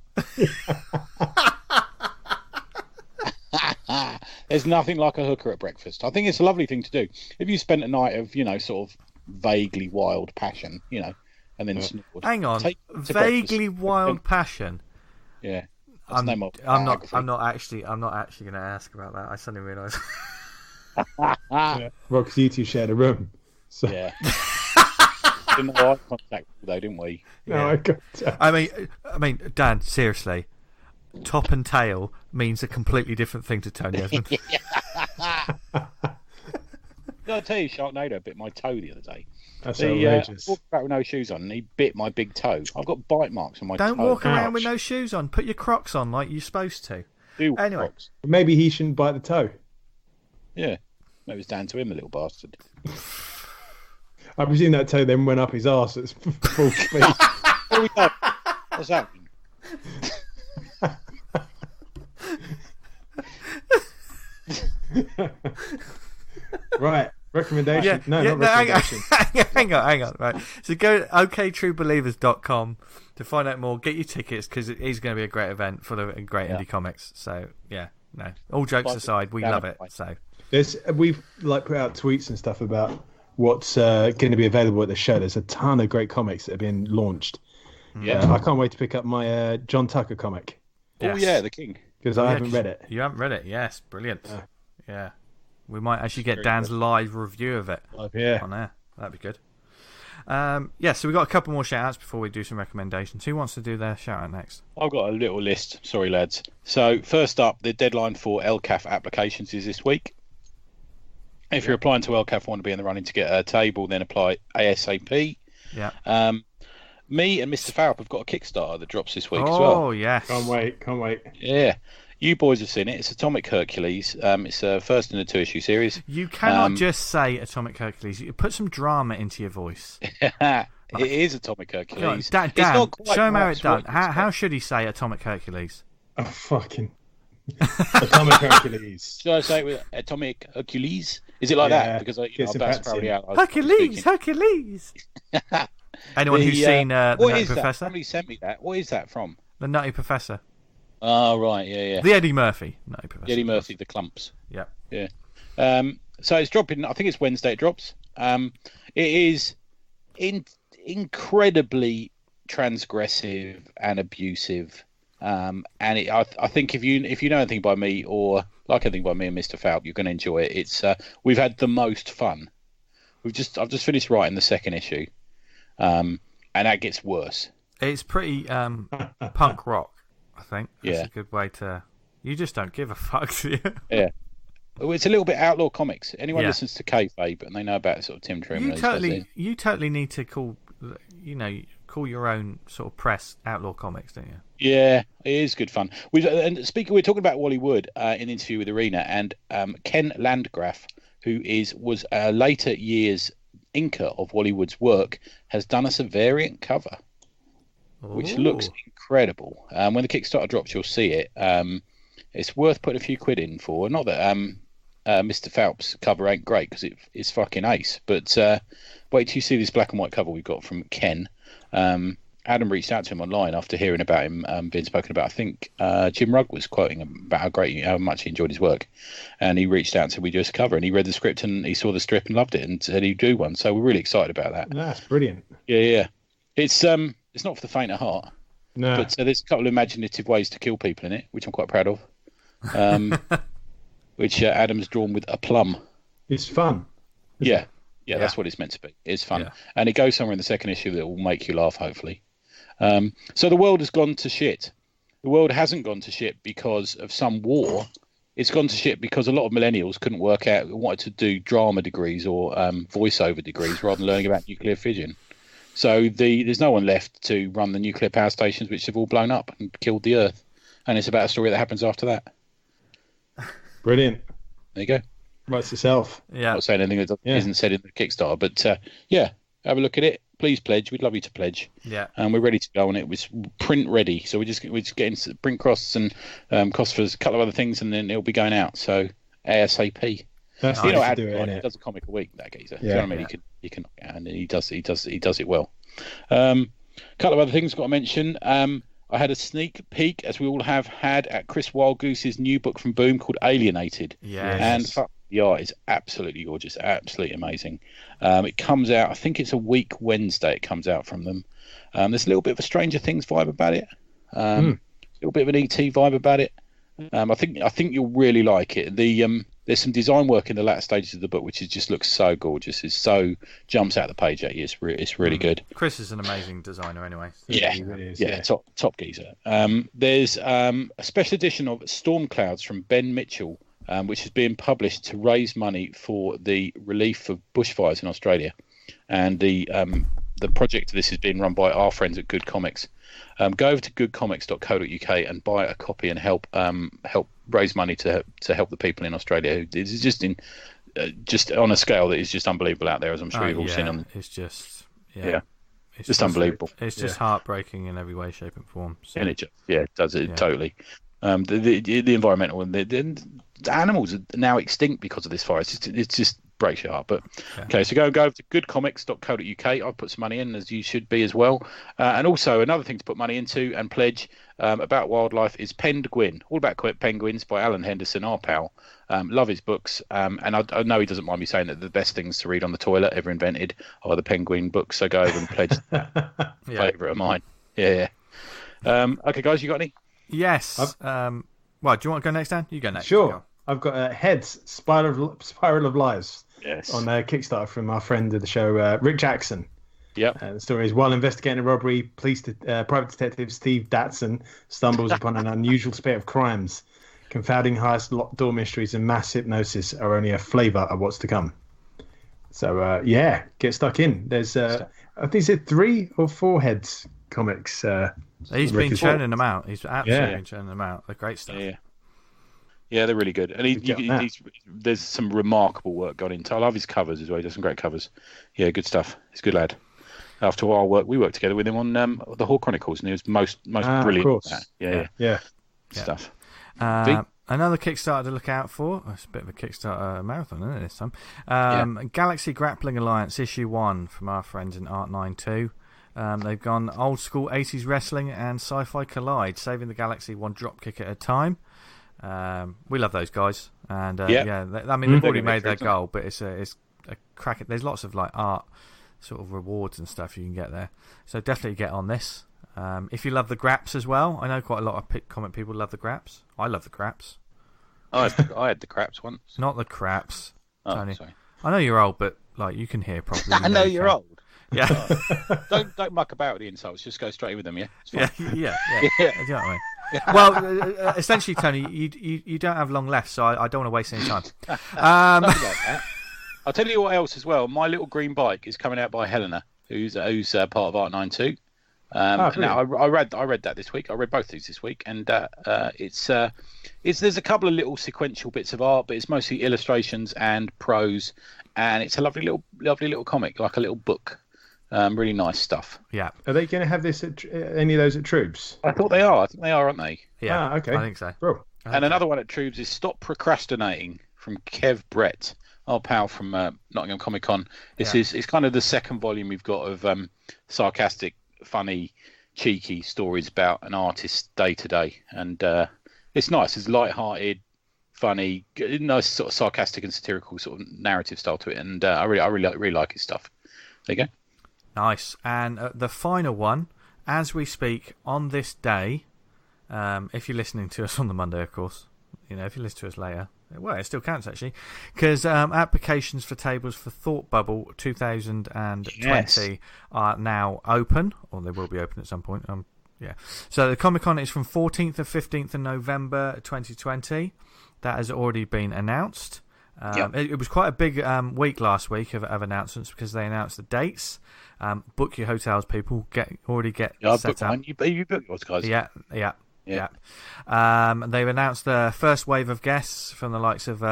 There's nothing like a hooker at breakfast. I think it's a lovely thing to do. If you spent a night of, sort of vaguely wild passion, and then snored. Hang on, vaguely wild passion. Yeah, I'm not actually going to ask about that. I suddenly realised. Well, because you two shared a room. So. Yeah. Didn't have eye contact though, didn't we? No, I got. I mean, Dan, seriously, top and tail means a completely different thing to Tony Esmond. I'll tell you, Sharknado bit my toe the other day. That's outrageous. I walked about with no shoes on, and he bit my big toe. I've got bite marks on my toe. Don't walk around with no shoes on. Put your Crocs on like you're supposed to. Anyway, Crocs. Maybe he shouldn't bite the toe. Yeah, maybe it's down to him, the little bastard. I presume that toe then went up his arse at full speed. There we go. What's that? Right. Recommendation? Not recommendation. Hang on. Right. So go to oktruebelievers.com to find out more. Get your tickets because it is going to be a great event for the great indie comics. So, all jokes aside, we love it. So we've put out tweets and stuff about what's going to be available at the show. There's a ton of great comics that have been launched. Yeah, I can't wait to pick up my John Tucker comic. Yes. Oh yeah, the King. Because I haven't read it. You haven't read it? Yes, brilliant. Yeah, we might actually get Dan's live review of it on there. That'd be good. So we've got a couple more shout outs before we do some recommendations. Who wants to do their shout out next? I've got a little list. Sorry, lads. So first up, the deadline for ELCAF applications is this week. If you're applying to ELCAF and want to be in the running to get a table, then apply ASAP. Yeah. Me and Mr. Farrell have got a Kickstarter that drops this week as well. Oh, yes. Can't wait. Yeah. You boys have seen it. It's Atomic Hercules. It's first in a 2-issue series. You cannot just say Atomic Hercules. You put some drama into your voice. It is Atomic Hercules. Dan, show him how it's done. How should he say Atomic Hercules? Oh, fucking Atomic Hercules. Should I say it with Atomic Hercules? Is it like that? Because that's probably out. Hercules. Anyone who's seen The Nutty Professor? Somebody sent me that. What is that from? The Nutty Professor. Oh, right, yeah. The Eddie Murphy Nutty Professor. The Eddie Murphy, the clumps. Yeah. So it's dropping. I think it's Wednesday. It drops. It is incredibly transgressive and abusive. And I think if you know anything by me or like anything by me and Mr. Falk, you're going to enjoy it. It's we've had the most fun. I've just finished writing the second issue, and that gets worse. It's pretty punk rock, I think. That's a good way to. You just don't give a fuck, do you? Yeah. It's a little bit outlaw comics. Anyone listens to Kayfabe and they know about sort of Tim Truman. You totally need to call your own sort of press outlaw comics, don't you? Yeah, it is good fun. We're talking about Wally Wood in an interview with Irina, and Ken Landgraf, who was a later years inker of Wally Wood's work, has done us a variant cover, which looks incredible. When the Kickstarter drops, you'll see it. It's worth putting a few quid in for. Not that Mr. Phelps' cover ain't great, because it's fucking ace. But wait till you see this black and white cover we've got from Ken. Adam reached out to him online after hearing about him being spoken about. I think Jim Rugg was quoting about how much he enjoyed his work, and he reached out and said we do a cover, and he read the script and he saw the strip and loved it and said he'd do one. So we're really excited about that. That's brilliant. Yeah. It's not for the faint of heart. No. But there's a couple of imaginative ways to kill people in it, which I'm quite proud of. Which Adam's drawn with a plum. It's fun. Yeah, that's what it's meant to be. It's fun. And it goes somewhere in the second issue that will make you laugh, hopefully. So the world has gone to shit. The world hasn't gone to shit because of some war. It's gone to shit because a lot of millennials couldn't work out, wanted to do drama degrees or voiceover degrees rather than learning about nuclear fission. So there's no one left to run the nuclear power stations, which have all blown up and killed the Earth. And it's about a story that happens after that. Brilliant. There you go. Writes itself. Yeah. I'm not saying anything that isn't said in the Kickstarter, but have a look at it. Please pledge. We'd love you to pledge. Yeah. And we're ready to go on it. It's print ready. So we're just getting print costs and costs for a couple of other things, and then it'll be going out. So ASAP. That's he does a comic a week, that geezer. Yeah. You know what I mean? He can, and he does it well. Couple of other things I've got to mention. I had a sneak peek, as we all have had, at Chris Wildgoose's new book from Boom called Alienated. Yes. And the art is absolutely gorgeous, absolutely amazing. It comes out, I think it's a week Wednesday it comes out from them. There's a little bit of a Stranger Things vibe about it. A little bit of an ET vibe about it. I think you'll really like it. There's some design work in the latter stages of the book, which just looks so gorgeous. It so jumps out the page at you. It's really good. Chris is an amazing designer, anyway. Top geezer. There's a special edition of Storm Clouds from Ben Mitchell, which is being published to raise money for the relief of bushfires in Australia, and the project of this is being run by our friends at Good Comics. Go over to goodcomics.co.uk and buy a copy and help raise money to help the people in Australia. It's just on a scale that is just unbelievable out there, as I'm sure you've all seen. It's just it's just unbelievable. It's just heartbreaking in every way, shape, and form. So. And it does it totally. The environmental and the animals are now extinct because of this fire. It's just breaks your heart. But okay, so go over to goodcomics.co.uk. I've put some money in, as you should be as well. And also another thing to put money into and pledge about wildlife is Penguin, all about penguins by Alan Henderson, our pal. Love his books, and I know he doesn't mind me saying that the best things to read on the toilet ever invented are the Penguin books. So go over and pledge that. Favourite of mine. Okay, guys, you got any? Yes. Well, do you want to go next, Dan? You go next. Sure. I've got Heads, Spiral of Lives on Kickstarter from our friend of the show, Rick Jackson. Yep. The story is, while investigating a robbery, private detective Steve Datson stumbles upon an unusual spate of crimes. Confounding highest locked door mysteries and mass hypnosis are only a flavour of what's to come. So, get stuck in. There's, I think it's 3 or 4 Heads comics. He's been churning them out. He's absolutely been churning them out. They're great stuff. Yeah. Yeah, they're really good, and there's some remarkable work gone into. I love his covers as well. He does some great covers. Yeah, good stuff. He's a good lad. After a while, we worked together with him on the Hall Chronicles, and he was most brilliant. Of course. Yeah. Stuff. Another Kickstarter to look out for. It's a bit of a Kickstarter marathon, isn't it, this time? Galaxy Grappling Alliance Issue 1 from our friends in Art92. They've gone old school 80s wrestling and sci-fi collide, saving the galaxy one drop kick at a time. We love those guys, and they've already made their goal, but it's a crack. There's lots of like art sort of rewards and stuff you can get there, so definitely get on this. If you love the Graps as well, I know quite a lot of comic people love the Graps. I love the Graps. I had the Craps once. Not the Craps, Tony. Sorry. I know you're old, but like you can hear properly. I know you're old. Yeah. Don't muck about with the insults. Just go straight with them. Yeah. Yeah. Do you know what I mean? Well, essentially, Tony, you don't have long left, so I don't want to waste any time. Something like that. I'll tell you what else as well. My Little Green Bike is coming out by Helena, who's part of Art92. Now I read that this week. I read both these this week, and it's there's a couple of little sequential bits of art, but it's mostly illustrations and prose, and it's a lovely little comic, like a little book. Really nice stuff. Yeah. Are they going to have this at any of those at Troops? I thought they are. I think they are, aren't they? Yeah. Okay. I think so. Bro. And another one at Troops is Stop Procrastinating from Kev Brett, our pal from Nottingham Comic Con. It's kind of the second volume we've got of sarcastic, funny, cheeky stories about an artist's day to day, and it's nice. It's light-hearted, funny, nice sort of sarcastic and satirical sort of narrative style to it, and I really like his stuff. There you go. Nice. And the final one, as we speak on this day, if you're listening to us on the Monday, of course, if you listen to us later, well, it still counts actually, because applications for tables for Thought Bubble 2020 are now open, or they will be open at some point. So the Comic Con is from 14th to 15th of November 2020. That has already been announced. It was quite a big week last week of announcements, because they announced the dates. Book your hotels, people. Already get set up. You booked yours, guys. Yeah. They've announced the first wave of guests from the likes of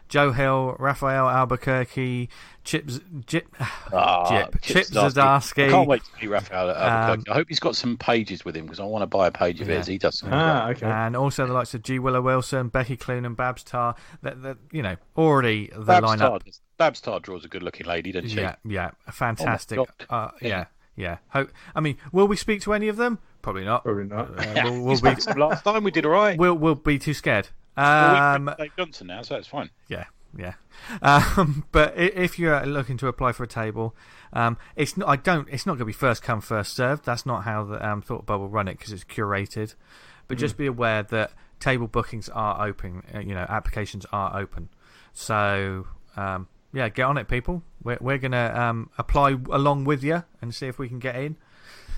Joe Hill, Raphael Albuquerque, Chip Zdarsky. I can't wait to see Raphael Albuquerque. I hope he's got some pages with him, because I want to buy a page of his. He does some okay. And also the likes of G. Willow Wilson, Becky Clune, and Babs Tarr. Already the lineup. Babs Tarr draws a good-looking lady, doesn't she? Yeah, fantastic. Oh yeah. Will we speak to any of them? Probably not. We'll be last time we did all right. We'll be too scared. We've Dave Johnson now, so that's fine. Yeah. But if you're looking to apply for a table, it's not going to be first come first served. That's not how the Thought Bubble run it, because it's curated. But just be aware that table bookings are open. Applications are open. So get on it, people. We're going to apply along with you and see if we can get in.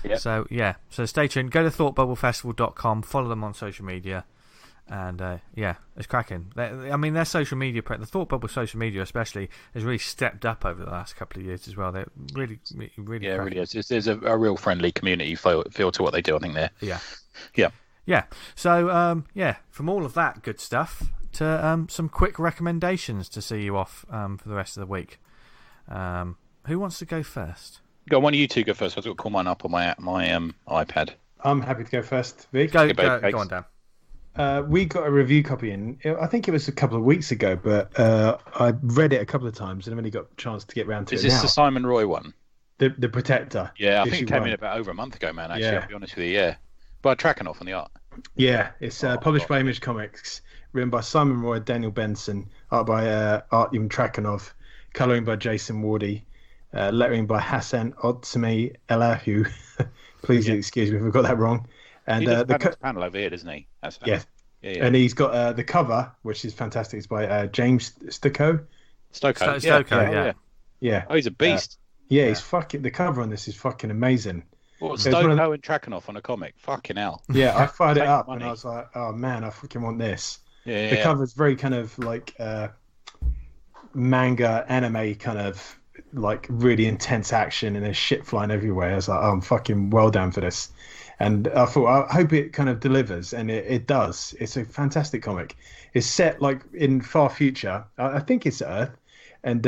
Yep. So stay tuned. Go to thoughtbubblefestival.com, follow them on social media, and it's cracking. Their social media, the Thought Bubble social media especially, has really stepped up over the last couple of years as well. They're really cracking. It really is. There's a real friendly community feel to what they do, I think, there. Yeah. So from all of that good stuff to some quick recommendations to see you off for the rest of the week. Who wants to go first? Go, one of you two go first. I've got to call mine up on my iPad. I'm happy to go first, Vic. Go on, Dan. We got a review copy in. I think it was a couple of weeks ago, but I read it a couple of times and I've only got a chance to get round to it now. Is this the Simon Roy one? The Protector. Yeah, I think it came in about over a month ago, man, actually, I'll be honest with you, yeah. But Trackenoff on the art. Yeah, it's published by Image Comics, written by Simon Roy, Daniel Benson, art by Artyom Trakanov, colouring by Jason Wardy, lettering by Hassan Otsumi Elahu. Please excuse me if I got that wrong. And he does the panel over here, doesn't he? Yeah. And he's got the cover, which is fantastic. It's by James Stocco. Yeah. Oh, he's a beast. He's fucking. The cover on this is fucking amazing. What, Stocco and Trackenoff on a comic? Fucking hell. Yeah, I fired it up and I was like, oh man, I fucking want this. The cover's very kind of like manga, anime kind of like really intense action and there's shit flying everywhere. I was like, oh, I'm fucking well down for this. And I thought, I hope it kind of delivers, and it does. It's a fantastic comic. It's set like in far future. I think it's Earth, and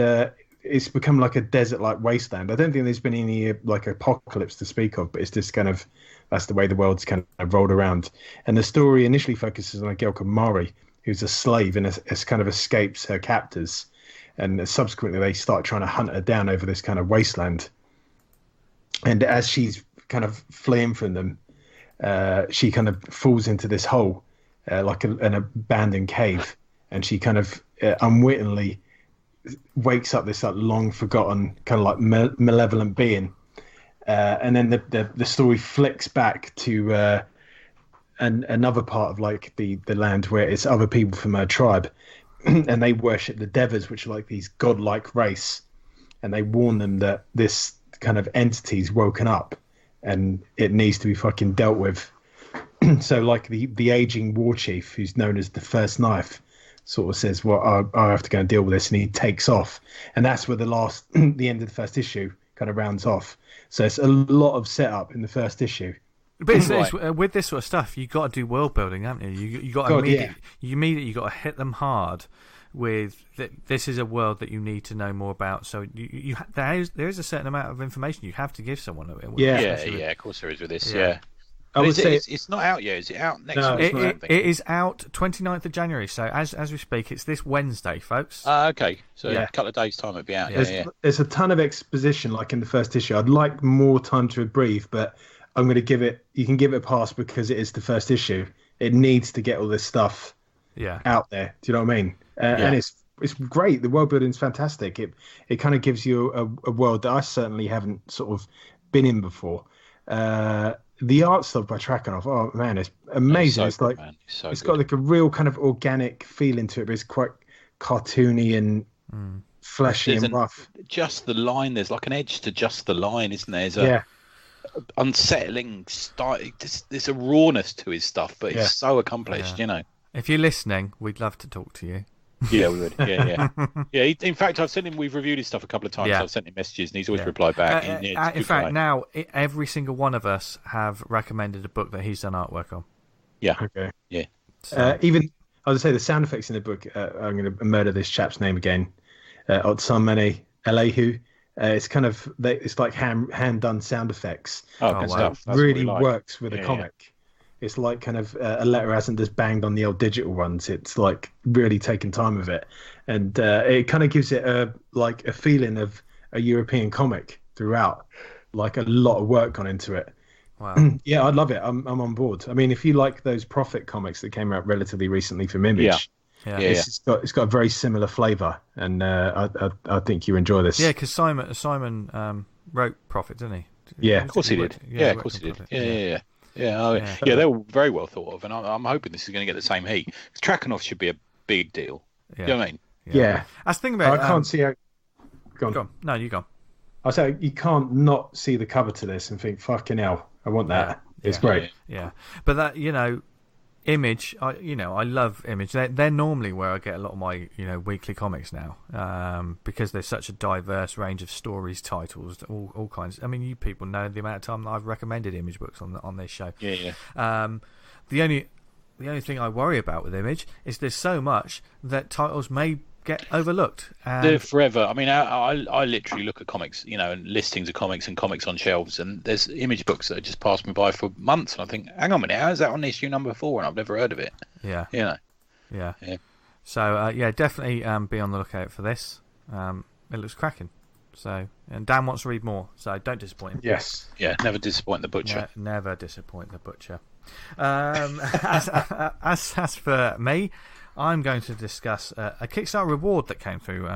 it's become like a desert-like wasteland. I don't think there's been any like apocalypse to speak of, but it's just kind of that's the way the world's kind of rolled around. And the story initially focuses on a girl called Mari, who's a slave and has kind of escapes her captors, and subsequently they start trying to hunt her down over this kind of wasteland. And as she's kind of fleeing from them, she kind of falls into this hole, like an abandoned cave, and she kind of unwittingly wakes up this like long forgotten kind of like malevolent being, and then the story flicks back to another part of like the land where it's other people from her tribe, and they worship the Devas, which are like these godlike race, and they warn them that this kind of entity's woken up and it needs to be fucking dealt with. So like the aging war chief, who's known as the First Knife, sort of says, well, I have to go and deal with this, and he takes off. And that's where the end of the first issue kind of rounds off. So it's a lot of setup in the first issue. But it's, with this sort of stuff, you got to do world building, haven't you? You got to immediately got to hit them hard with this is a world that you need to know more about. So there is a certain amount of information you have to give someone. Yeah, of course there is with this. Yeah. I would say it's not out yet. Is it out next week? It is out 29th of January. So as we speak, it's this Wednesday, folks. Okay. So a couple of days' time it'll be out. There's a ton of exposition, like in the first issue. I'd like more time to breathe, but I'm going to give it. You can give it a pass because it is the first issue. It needs to get all this stuff out there. Do you know what I mean? And it's great. The world building is fantastic. It kind of gives you a world that I certainly haven't sort of been in before. The art stuff by Trakanov, oh man, it's amazing. It's like it's got like a real kind of organic feeling to it, but it's quite cartoony and fleshy and rough. Just the line, there's like an edge to just the line, isn't there? There's a unsettling style. There's a rawness to his stuff, but it's so accomplished, you know. If you're listening, we'd love to talk to you. Yeah, we would. Yeah. In fact, I've sent him. We've reviewed his stuff a couple of times. So I've sent him messages, and he's always replied back. In fact, now every single one of us have recommended a book that he's done artwork on. Yeah. Okay. Yeah. So. Even I would say the sound effects in the book. I'm going to murder this chap's name again. Otsamene Elihu. It's kind of it's like hand done sound effects. Oh, good stuff. It really works with a comic. Yeah. It's like kind of a letter hasn't just banged on the old digital ones. It's like really taken time with it, and it kind of gives it a feeling of a European comic throughout. Like a lot of work gone into it. Wow. Yeah, I'd love it. I'm on board. I mean, if you like those Prophet comics that came out relatively recently from Image, it's got a very similar flavour, and I think you enjoy this. Yeah, because Simon wrote Prophet, didn't he? Yeah, of course he did. Yeah, of course he did. Yeah. Yeah, they were very well thought of, and I'm hoping this is going to get the same heat. Trakanov should be a big deal. You know what I mean? Yeah. I was thinking about. I can't see how. Go on. No, you go. I say you can't not see the cover to this and think, "Fucking hell, I want that." It's great. Yeah, but that Image, I love Image. They're normally where I get a lot of my weekly comics now, because there's such a diverse range of stories, titles, all kinds. I mean, you people know the amount of time that I've recommended Image books on this show. Yeah. The only thing I worry about with Image is there's so much that titles may get overlooked. They're forever. I mean, I literally look at comics, and listings of comics and comics on shelves, and there's Image books that have just passed me by for months, and I think, hang on a minute, how is that on issue number 4? And I've never heard of it. Yeah. Yeah. So definitely be on the lookout for this. It looks cracking. So, and Dan wants to read more, so don't disappoint him. Yes. Yeah. Never disappoint the butcher. Never disappoint the butcher. As for me, I'm going to discuss a Kickstarter reward that came through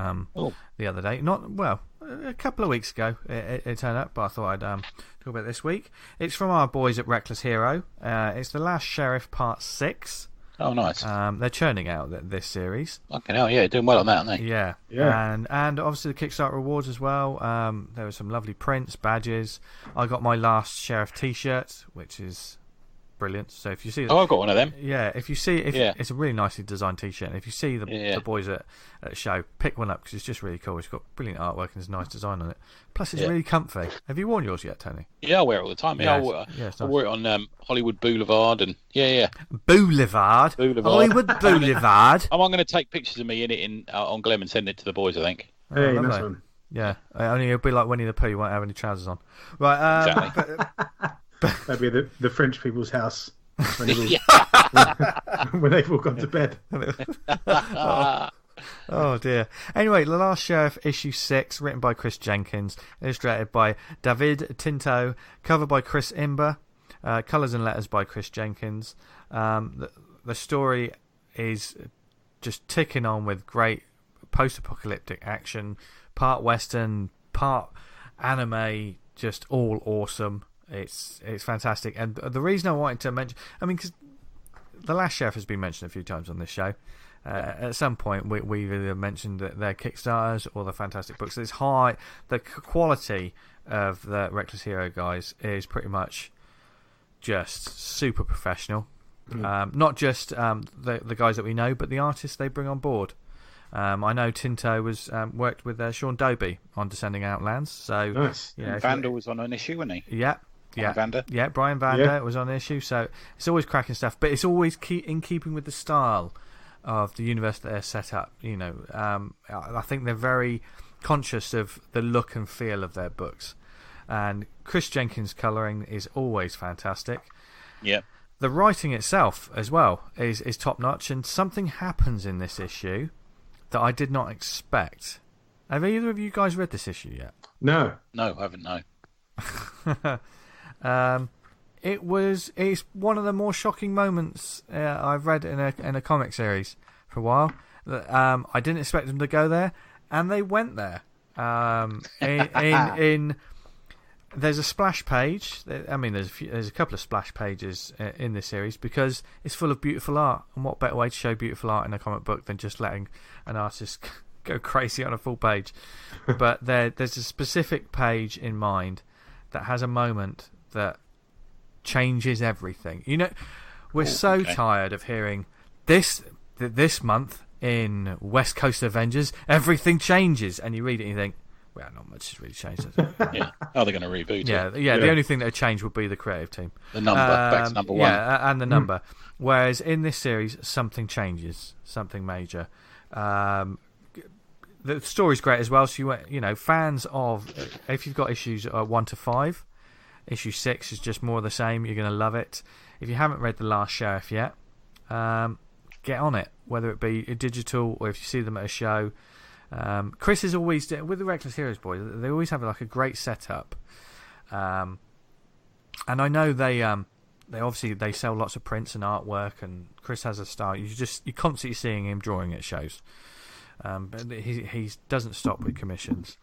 the other day. A couple of weeks ago it turned up, but I thought I'd talk about it this week. It's from our boys at Reckless Hero. It's The Last Sheriff Part 6. Oh, nice. They're churning out this series. Fucking hell, yeah, doing well on that, aren't they? Yeah. And obviously the Kickstarter rewards as well. There were some lovely prints, badges. I got my Last Sheriff T-shirt, which is brilliant. So if you see, I've got one of them. Yeah, if you see, it's a really nicely designed T-shirt. And if you see the boys at a show, pick one up because it's just really cool. It's got brilliant artwork and there's a nice design on it. Plus, it's really comfy. Have you worn yours yet, Tony? Yeah, I wear it all the time. Yeah, I wore it on Hollywood Boulevard and Boulevard. Hollywood Boulevard. I'm going to take pictures of me in it on Glenn and send it to the boys, I think. Hey, nice one. Yeah, only it'll be like Winnie the Pooh. You won't have any trousers on, right? Exactly. That'd be the French people's house when they've all gone to bed. Oh dear. Anyway, The Last Sheriff, issue 6, written by Chris Jenkins, illustrated by David Tinto, cover by Chris Imber, colours and letters by Chris Jenkins. The story is just ticking on with great post-apocalyptic action, part western, part anime, just all awesome. It's fantastic. And the reason I wanted to mention, because The Last Sheriff has been mentioned a few times on this show. At some point we've either mentioned that they're Kickstarters or the fantastic books. It's high. The quality of the Reckless Hero guys is pretty much just super professional. Not just the guys that we know, but the artists they bring on board. I know Tinto was worked with Sean Doby on Descending Outlands. So nice. Vander was on an issue, wasn't he? Yeah. Brian Vander was on the issue. So it's always cracking stuff, but it's always in keeping with the style of the universe that they're set up. I think they're very conscious of the look and feel of their books. And Chris Jenkins' colouring is always fantastic. Yeah. The writing itself as well is top notch, and something happens in this issue that I did not expect. Have either of you guys read this issue yet? No, I haven't. No. It's one of the more shocking moments I've read in a comic series for a while. I didn't expect them to go there, and they went there. There's a splash page. There's a couple of splash pages in this series because it's full of beautiful art. And what better way to show beautiful art in a comic book than just letting an artist go crazy on a full page? But there's a specific page in mind that has a moment that changes everything. We're tired of hearing this month in West Coast Avengers, everything changes, and you read it and you think, well, not much has really changed. Yeah. Are they going to reboot it? Yeah. The only thing that would change would be the creative team. The number, back to number 1. Yeah, and the number. Whereas in this series, something changes, something major. The story's great as well. So fans of, if you've got issues 1 to 5, issue 6 is just more of the same. You're going to love it. If you haven't read The Last Sheriff yet, get on it. Whether it be digital or if you see them at a show. Chris is always with the Reckless Heroes boys. They always have like a great setup, and I know they obviously sell lots of prints and artwork. And Chris has a style. You're constantly seeing him drawing at shows, but he doesn't stop with commissions.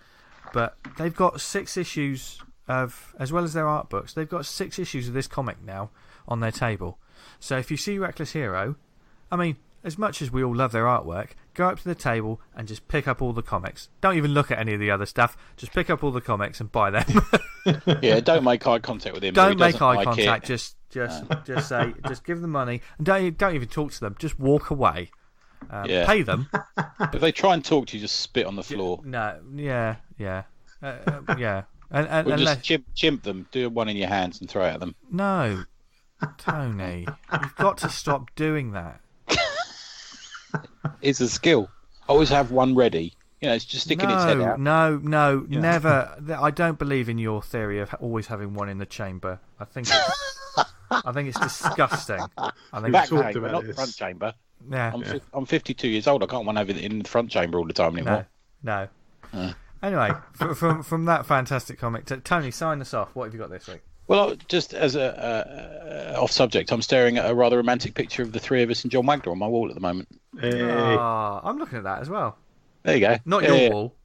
But they've got 6 issues of, as well as their art books, they've got 6 issues of this comic now on their table. So if you see Reckless Hero, as much as we all love their artwork, go up to the table and just pick up all the comics. Don't even look at any of the other stuff. Just pick up all the comics and buy them. Yeah, don't make eye contact with him. Don't make eye contact. Just say, just give them money and don't even talk to them. Just walk away. Pay them. If they try and talk to you, just spit on the floor. No, yeah. And just chimp them. Do one in your hands and throw it at them. No, Tony, you've got to stop doing that. It's a skill. Always have one ready. It's just sticking its head out. No, never. I don't believe in your theory of always having one in the chamber. I think it's disgusting. I think not the front chamber. Yeah. I'm 52 years old. I can't want to have it in the front chamber all the time anymore. No. Anyway, from that fantastic comic, Tony, sign us off. What have you got this week? Well, just as a off subject, I'm staring at a rather romantic picture of the 3 of us and John Wagner on my wall at the moment. Hey. I'm looking at that as well. There you go. Not your wall.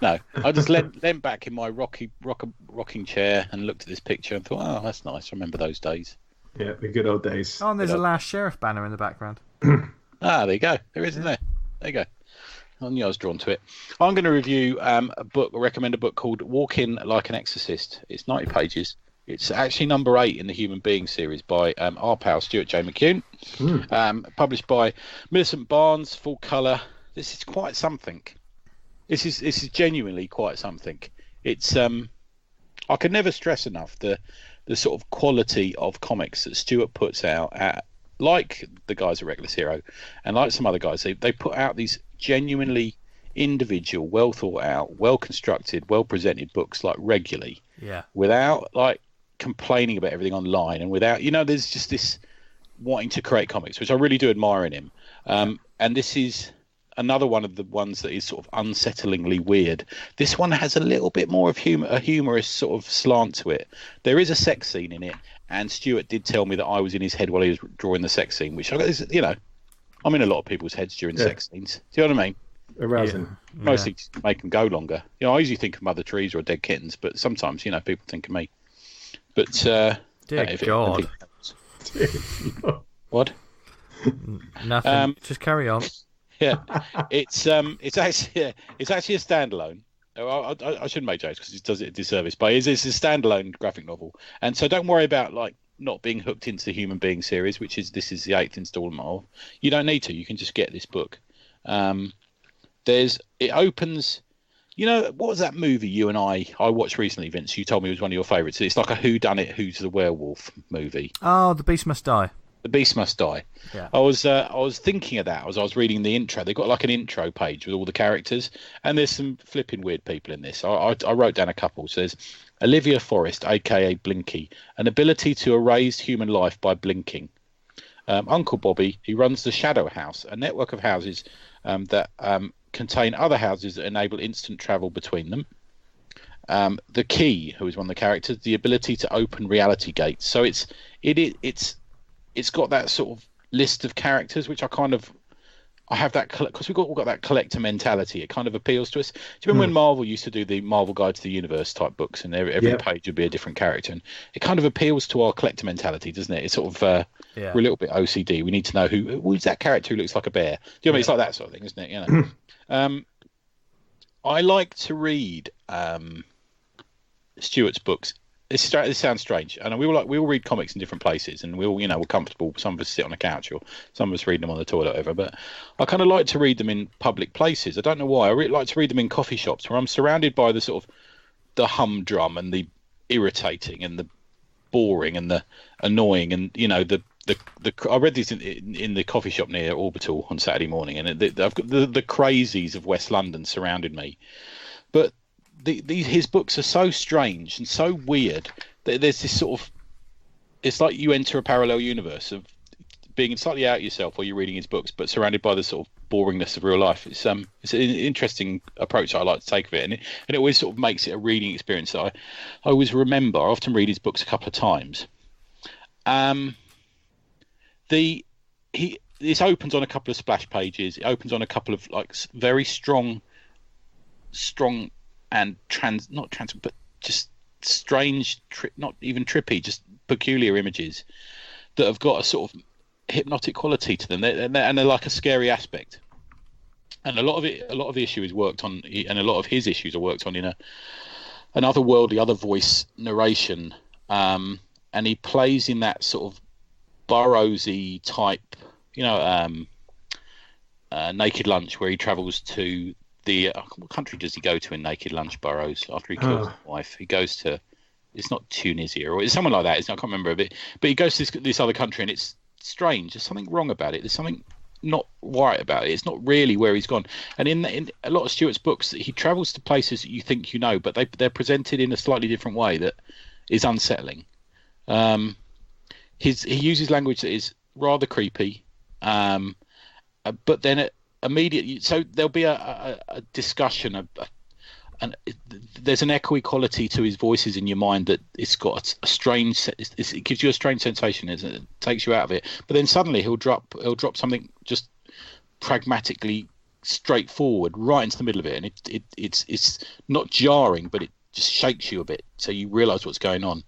No, I just leant back in my rocking chair and looked at this picture and thought, oh, that's nice. I remember those days. Yeah, the good old days. Oh, and there's a Last Sheriff banner in the background. There you go. There isn't there. There you go. I knew I was drawn to it. I'm going to review recommend a book called Walk In Like an Exorcist. It's 90 pages. It's actually number 8 in the Human Being series by our pal Stuart J. McCune, published by Millicent Barnes, full colour. This is quite something. This is genuinely quite something. It's I can never stress enough the sort of quality of comics that Stuart puts out at, like the guys at Reckless Hero and like some other guys. They put out these genuinely individual, well thought out, well constructed, well presented books like regularly. Yeah. Without like complaining about everything online, and without, there's just this wanting to create comics, which I really do admire in him. And this is another one of the ones that is sort of unsettlingly weird. This one has a little bit more of a humorous sort of slant to it. There is a sex scene in it, and Stuart did tell me that I was in his head while he was drawing the sex scene, which I'm in a lot of people's heads during sex scenes. Do you know what I mean? Arousing. Yeah. Mostly to make them go longer. I usually think of Mother Trees or Dead Kittens, but sometimes, people think of me. But dear God. What? Nothing. Just carry on. Yeah, it's actually a standalone. I shouldn't make jokes because it does it a disservice, but it's a standalone graphic novel, and so don't worry about like not being hooked into the Human Being series, this is the 8th installment of. You don't need to. You can just get this book. It opens. What was that movie you and I watched recently, Vince? You told me it was one of your favourites. It's like a whodunit, who's the werewolf movie. Oh, The Beast Must Die. The Beast Must Die. Yeah. I was thinking of that as I was reading the intro. They've got like an intro page with all the characters, and there's some flipping weird people in this. I wrote down a couple. So there's Olivia Forrest, aka Blinky, an ability to erase human life by blinking. Uncle Bobby, he runs the Shadow House, a network of houses that contain other houses that enable instant travel between them. The Key, who is one of the characters, the ability to open reality gates. So it's got that sort of list of characters, which I have that because we've all got that collector mentality. It kind of appeals to us. Do you remember when Marvel used to do the Marvel Guide to the Universe type books, and every page would be a different character, and it kind of appeals to our collector mentality, doesn't it? It's sort of we're a little bit OCD. We need to know who's that character who looks like a bear. Do you know what I mean? It's like that sort of thing, isn't it? I like to read Stuart's books. This sounds strange, and we all read comics in different places, and we all we're comfortable. Some of us sit on a couch, or some of us read them on the toilet, or whatever. But I kind of like to read them in public places. I don't know why. I really like to read them in coffee shops where I'm surrounded by the sort of the humdrum and the irritating and the boring and the annoying, and I read these in the coffee shop near Orbital on Saturday morning, and I've got the crazies of West London surrounded me, but. His books are so strange and so weird that there's this sort of, it's like you enter a parallel universe of being slightly out yourself while you're reading his books, but surrounded by the sort of boringness of real life. It's an interesting approach I like to take of it, and it always sort of makes it a reading experience that I always remember. I often read his books a couple of times. This opens on a couple of splash pages. It opens on a couple of like very strong and but just strange, not even trippy, just peculiar images that have got a sort of hypnotic quality to them. They're like a scary aspect. And a lot of the issue is worked on, and a lot of his issues are worked on in an otherworldly, other voice narration. And he plays in that sort of Burroughsy type, Naked Lunch, where he travels to what country does he go to in Naked Lunch, Burroughs, after he kills his wife? He goes to, it's not Tunisia, or it's someone like that. I can't remember a bit, but he goes to this other country, and it's strange. There's something wrong about it. There's something not right about it. It's not really where he's gone. And in a lot of Stuart's books, he travels to places that you think but they're presented in a slightly different way that is unsettling. He uses language that is rather creepy, but then immediately, so there'll be a discussion, and there's an echoey quality to his voices in your mind that it's got a strange. It gives you a strange sensation. It takes you out of it. But then suddenly he'll drop something just pragmatically straightforward right into the middle of it, and it's not jarring, but it just shakes you a bit, so you realise what's going on.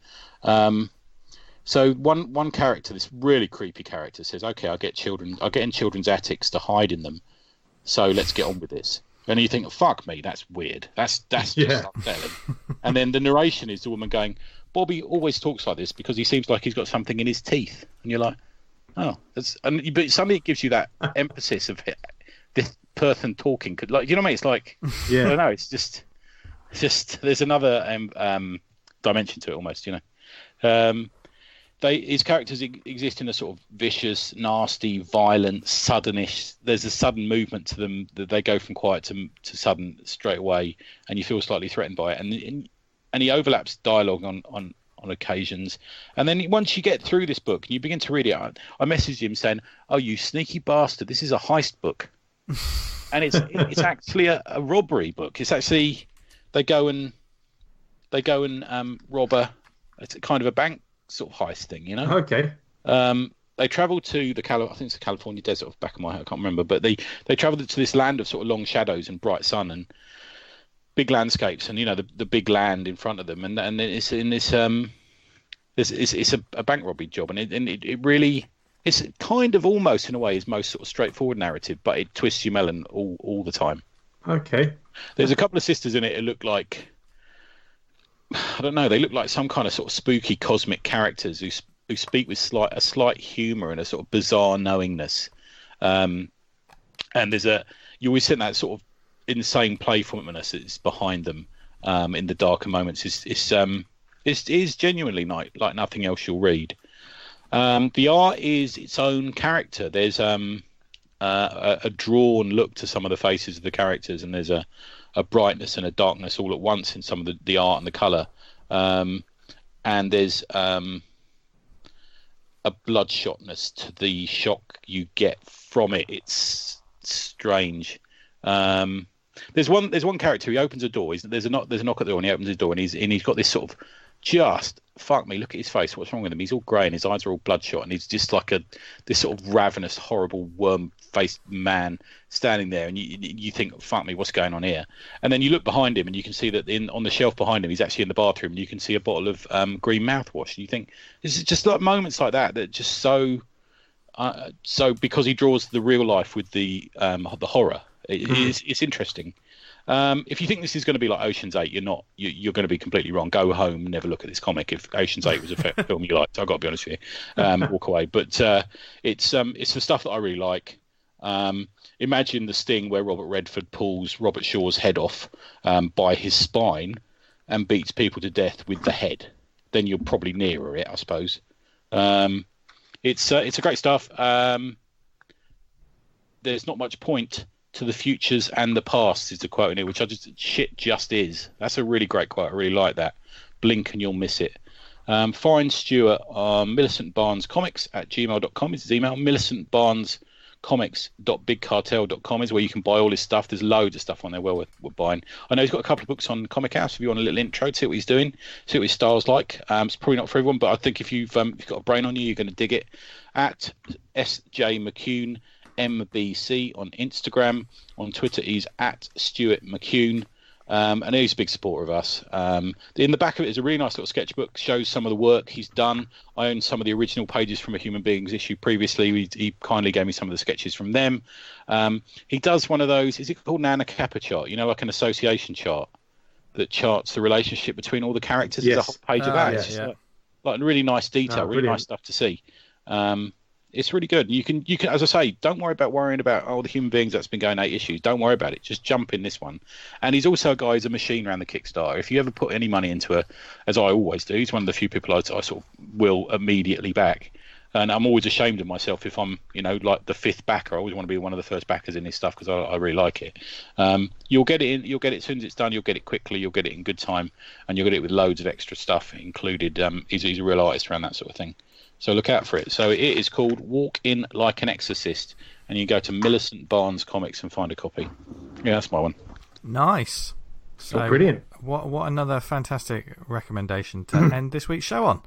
So one character, this really creepy character, says, "Okay, I get in children's attics to hide in them. So let's get on with this." And you think, fuck me, that's weird. That's just upsetting. And then the narration is the woman going, Bobby always talks like this because he seems like he's got something in his teeth. And you're like, oh, but suddenly it gives you that emphasis of this person talking. Like, you know what I mean? It's like, I don't know. It's just there's another dimension to it almost, you know. His characters exist in a sort of vicious, nasty, violent, suddenish. There's a sudden movement to them that they go from quiet to sudden straight away, and you feel slightly threatened by it. And he overlaps dialogue on occasions. And then once you get through this book and you begin to read it, I messaged him saying, "Oh, you sneaky bastard! This is a heist book." And it's actually a robbery book. It's actually they go and rob it's kind of a bank sort of heist thing, you know. Okay. They travel to I think it's the California desert off the back of my head, I can't remember, but they travel to this land of sort of long shadows and bright sun and big landscapes, and you know the big land in front of them, and it's in this it's a bank robbery job, and it really, it's kind of almost in a way his most sort of straightforward narrative, but it twists your melon all the time. Okay. There's a couple of sisters in it who look like, I don't know, they look like some kind of sort of spooky cosmic characters who speak with a slight humour and a sort of bizarre knowingness. And you always think that sort of insane playfulness that's behind them in the darker moments is genuinely like nothing else you'll read. The art is its own character. There's a drawn look to some of the faces of the characters, and there's a brightness and a darkness all at once in some of the art and the colour. And there's a bloodshotness to the shock you get from it. It's strange. There's one character. He opens a door. There's a knock at the door, and he opens the door, and he's got this sort of just fuck me. Look at his face. What's wrong with him? He's all grey, and his eyes are all bloodshot, and he's just like this sort of ravenous, horrible, worm-faced man standing there, and you think, fuck me, what's going on here? And then you look behind him, and you can see that on the shelf behind him, he's actually in the bathroom, and you can see a bottle of green mouthwash, and you think, this is just like moments like that just so because he draws the real life with the horror. It's interesting. If you think this is going to be like Ocean's 8, you're going to be completely wrong. Go home and never look at this comic. If Ocean's 8 was a film you liked, I've got to be honest with you, walk away. But it's the stuff that I really like. Imagine The Sting, where Robert Redford pulls Robert Shaw's head off by his spine and beats people to death with the head. Then you're probably nearer it, I suppose. It's a great stuff. There's not much point to the futures and the past is the quote in it, which just is. That's a really great quote. I really like that. Blink and you'll miss it. Find Stuart on millicentbarnescomics@gmail.com is his email. millicentbarnescomics.bigcartel.com is where you can buy all his stuff. There's loads of stuff on there well worth buying. I know he's got a couple of books on Comic House if you want a little intro to see what he's doing, see what his style's like. It's probably not for everyone, but I think if you've got a brain on you, you're going to dig it. At SJ McCune MBC on Instagram. On Twitter he's at Stuart McCune, and he's a big supporter of us. In the back of it is a really nice little sketchbook, shows some of the work he's done. I own some of the original pages from a Human Beings issue previously. He kindly gave me some of the sketches from them. He does one of those, is it called an Anna Kappa chart, like an association chart that charts the relationship between all the characters. Yes. There's a whole page of that. It's like really nice detail, really nice stuff to see. It's really good. You can, as I say, don't worrying about the Human Beings that's been going 8 issues. Don't worry about it. Just jump in this one. And he's also a guy who's a machine around the Kickstarter. If you ever put any money into as I always do, he's one of the few people I sort of will immediately back. And I'm always ashamed of myself if I'm, like the 5th backer. I always want to be one of the first backers in his stuff because I really like it. You'll get it as soon as it's done. You'll get it quickly. You'll get it in good time, and you'll get it with loads of extra stuff included. He's a real artist around that sort of thing. So look out for it. So it is called Walk In Like an Exorcist, and you go to Millicent Barnes Comics and find a copy. Yeah, that's my one. Nice. So brilliant. What another fantastic recommendation to end this week's show on.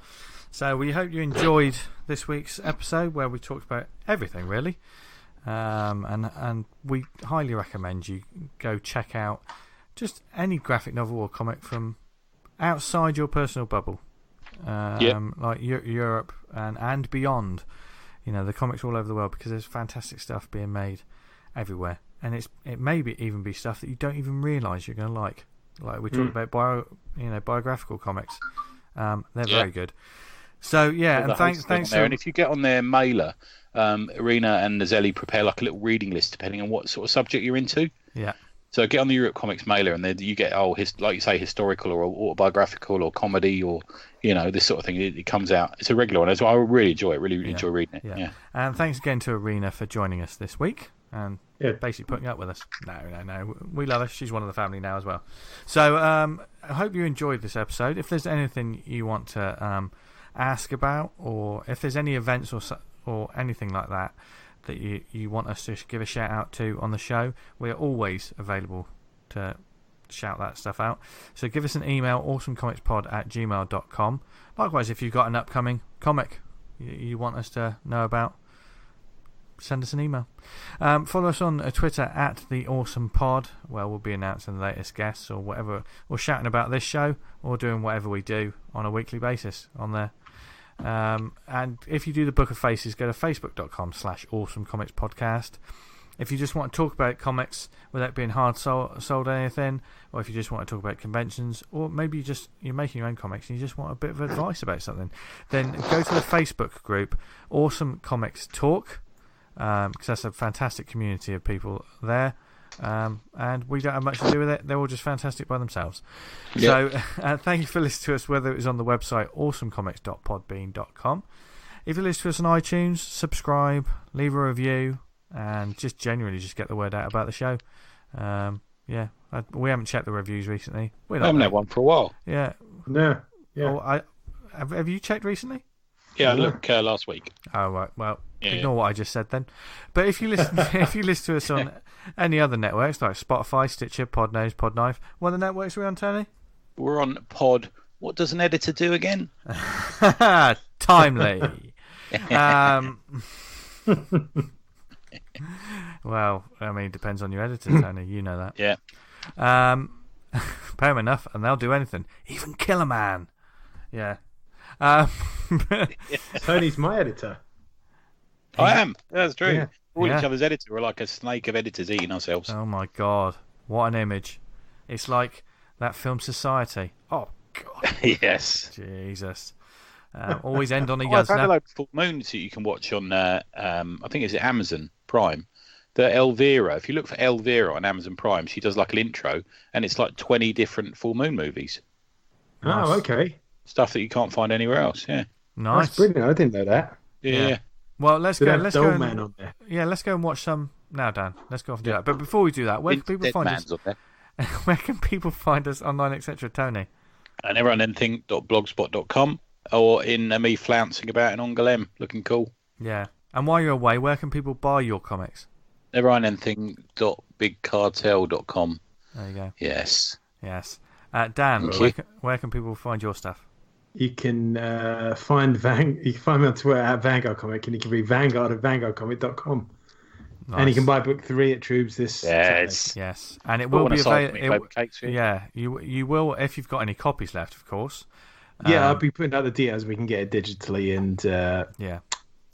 So we hope you enjoyed this week's episode where we talked about everything really, and we highly recommend you go check out just any graphic novel or comic from outside your personal bubble. Like Europe and beyond, the comics all over the world, because there's fantastic stuff being made everywhere, and it may even be stuff that you don't even realise you're going to like. Like we talked about biographical comics. They're very good. So and thanks. And if you get on their mailer, Irina and Nazelli prepare like a little reading list depending on what sort of subject you're into. Yeah. So get on the Europe Comics mailer, and then you get like you say, historical or autobiographical or comedy or this sort of thing. It comes out. It's a regular one. I really enjoy it. Really enjoy reading it. Yeah. And thanks again to Irina for joining us this week and basically putting up with us. No, we love her. She's one of the family now as well. So I hope you enjoyed this episode. If there's anything you want to ask about, or if there's any events or anything like that you want us to give a shout out to on the show, we're always available to shout that stuff out. So give us an email, awesomecomicspod@gmail.com. Likewise, if you've got an upcoming comic you want us to know about, send us an email. Follow us on Twitter @TheAwesomePod, where we'll be announcing the latest guests or whatever, or shouting about this show, or doing whatever we do on a weekly basis on there. And if you do the Book of Faces, go to facebook.com/awesomecomicspodcast. If you just want to talk about comics without being hard sold anything, or if you just want to talk about conventions, or maybe you're making your own comics and you just want a bit of advice about something, then go to the Facebook group Awesome Comics Talk, because that's a fantastic community of people there. And we don't have much to do with it. They're all just fantastic by themselves. Yep. So thank you for listening to us, whether it was on the website awesomecomics.podbean.com. If you listen to us on iTunes, subscribe, leave a review, and just genuinely just get the word out about the show. We haven't checked the reviews recently. I haven't had one for a while. Yeah. No. Yeah. Oh, have you checked recently? Yeah, I looked last week. Oh, right. Well, ignore what I just said then. But if you listen to us on any other networks like Spotify, Stitcher, Podnose, Podknife, what other networks are we on, Tony? We're on Pod. What does an editor do again? Timely. Well, I mean, it depends on your editor, Tony. You know that. Yeah. Pay them enough, and they'll do anything, even kill a man. Yeah. Tony's my editor. I am. That's true. Yeah. We're all each other's editor. We're like a snake of editors eating ourselves. Oh my God! What an image! It's like that film Society. Oh God! Yes. Jesus. Always end on a I've had a yuzna. load of full moons that you can watch on. I think it's Amazon Prime. The Elvira. If you look for Elvira on Amazon Prime, she does like an intro, and it's like 20 different full moon movies. Nice. Oh, okay. Stuff that you can't find anywhere else. Yeah. Nice. That's brilliant. I didn't know that. Yeah. Well, let's go. Let's go. Man on there. Yeah, let's go and watch some now, Dan. Let's go off and do that. But before we do that, where can people find us? Where can people find us online, etc., Tony? And everyoneanything.blogspot.com, or in me flouncing about in En Guillaume, looking cool. Yeah. And while you're away, where can people buy your comics? everyoneanything.bigcartel.com. There you go. Yes. Dan, where can people find your stuff? You can find me on Twitter @Vanguard Comic, and you can read Vanguard at vanguardcomic.com. Nice. And you can buy book 3 at Troobs this Saturday. Yes. And it will be available. Yeah, you will, if you've got any copies left, of course. Yeah, I'll be putting out the details. We can get it digitally and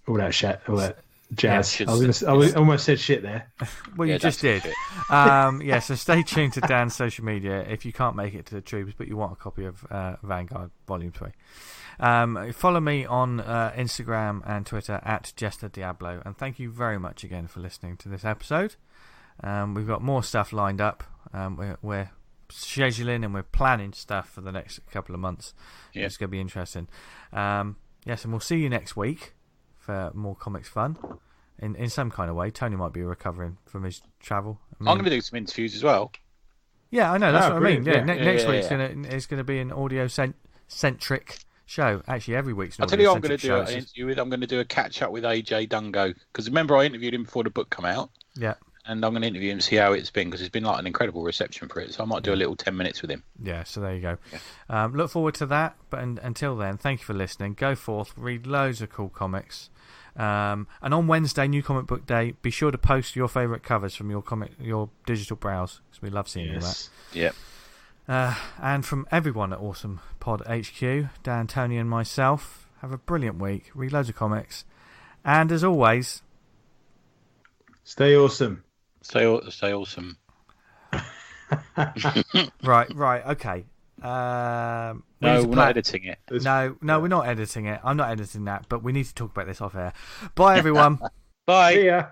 all that shit, all that jazz. Yeah, I almost said shit there. Well, you just did. So stay tuned to Dan's social media if you can't make it to the Troobs, but you want a copy of Vanguard Volume 3. Follow me on Instagram and Twitter @JesterDiablo, and thank you very much again for listening to this episode. We've got more stuff lined up. We're scheduling and we're planning stuff for the next couple of months. Yeah. It's going to be interesting. And we'll see you next week for more comics fun in some kind of way. Tony might be recovering from his travel. I'm going to do some interviews as well. Yeah, I know. That's what I mean. Yeah, next week's it's going to be an audio centric show. Actually, every week's an audio centric show. I'll tell you who I'm going to do an interview with. I'm going to do a catch up with AJ Dungo, because remember I interviewed him before the book come out. Yeah. And I'm going to interview him, see how it's been, because it's been like an incredible reception for it. So I might do a little 10 minutes with him. Yeah, so there you go. Yeah. Look forward to that. But until then, thank you for listening. Go forth, read loads of cool comics. And on Wednesday, New Comic Book Day, be sure to post your favourite covers from your digital browse, because we love seeing all that. Yep. And from everyone at Awesome Pod HQ, Dan, Tony, and myself, have a brilliant week. Read loads of comics. And as always, stay awesome. Stay awesome. Right, okay. No, we're not editing it. No, we're not editing it. I'm not editing that, but we need to talk about this off air. Bye, everyone. Bye. See ya.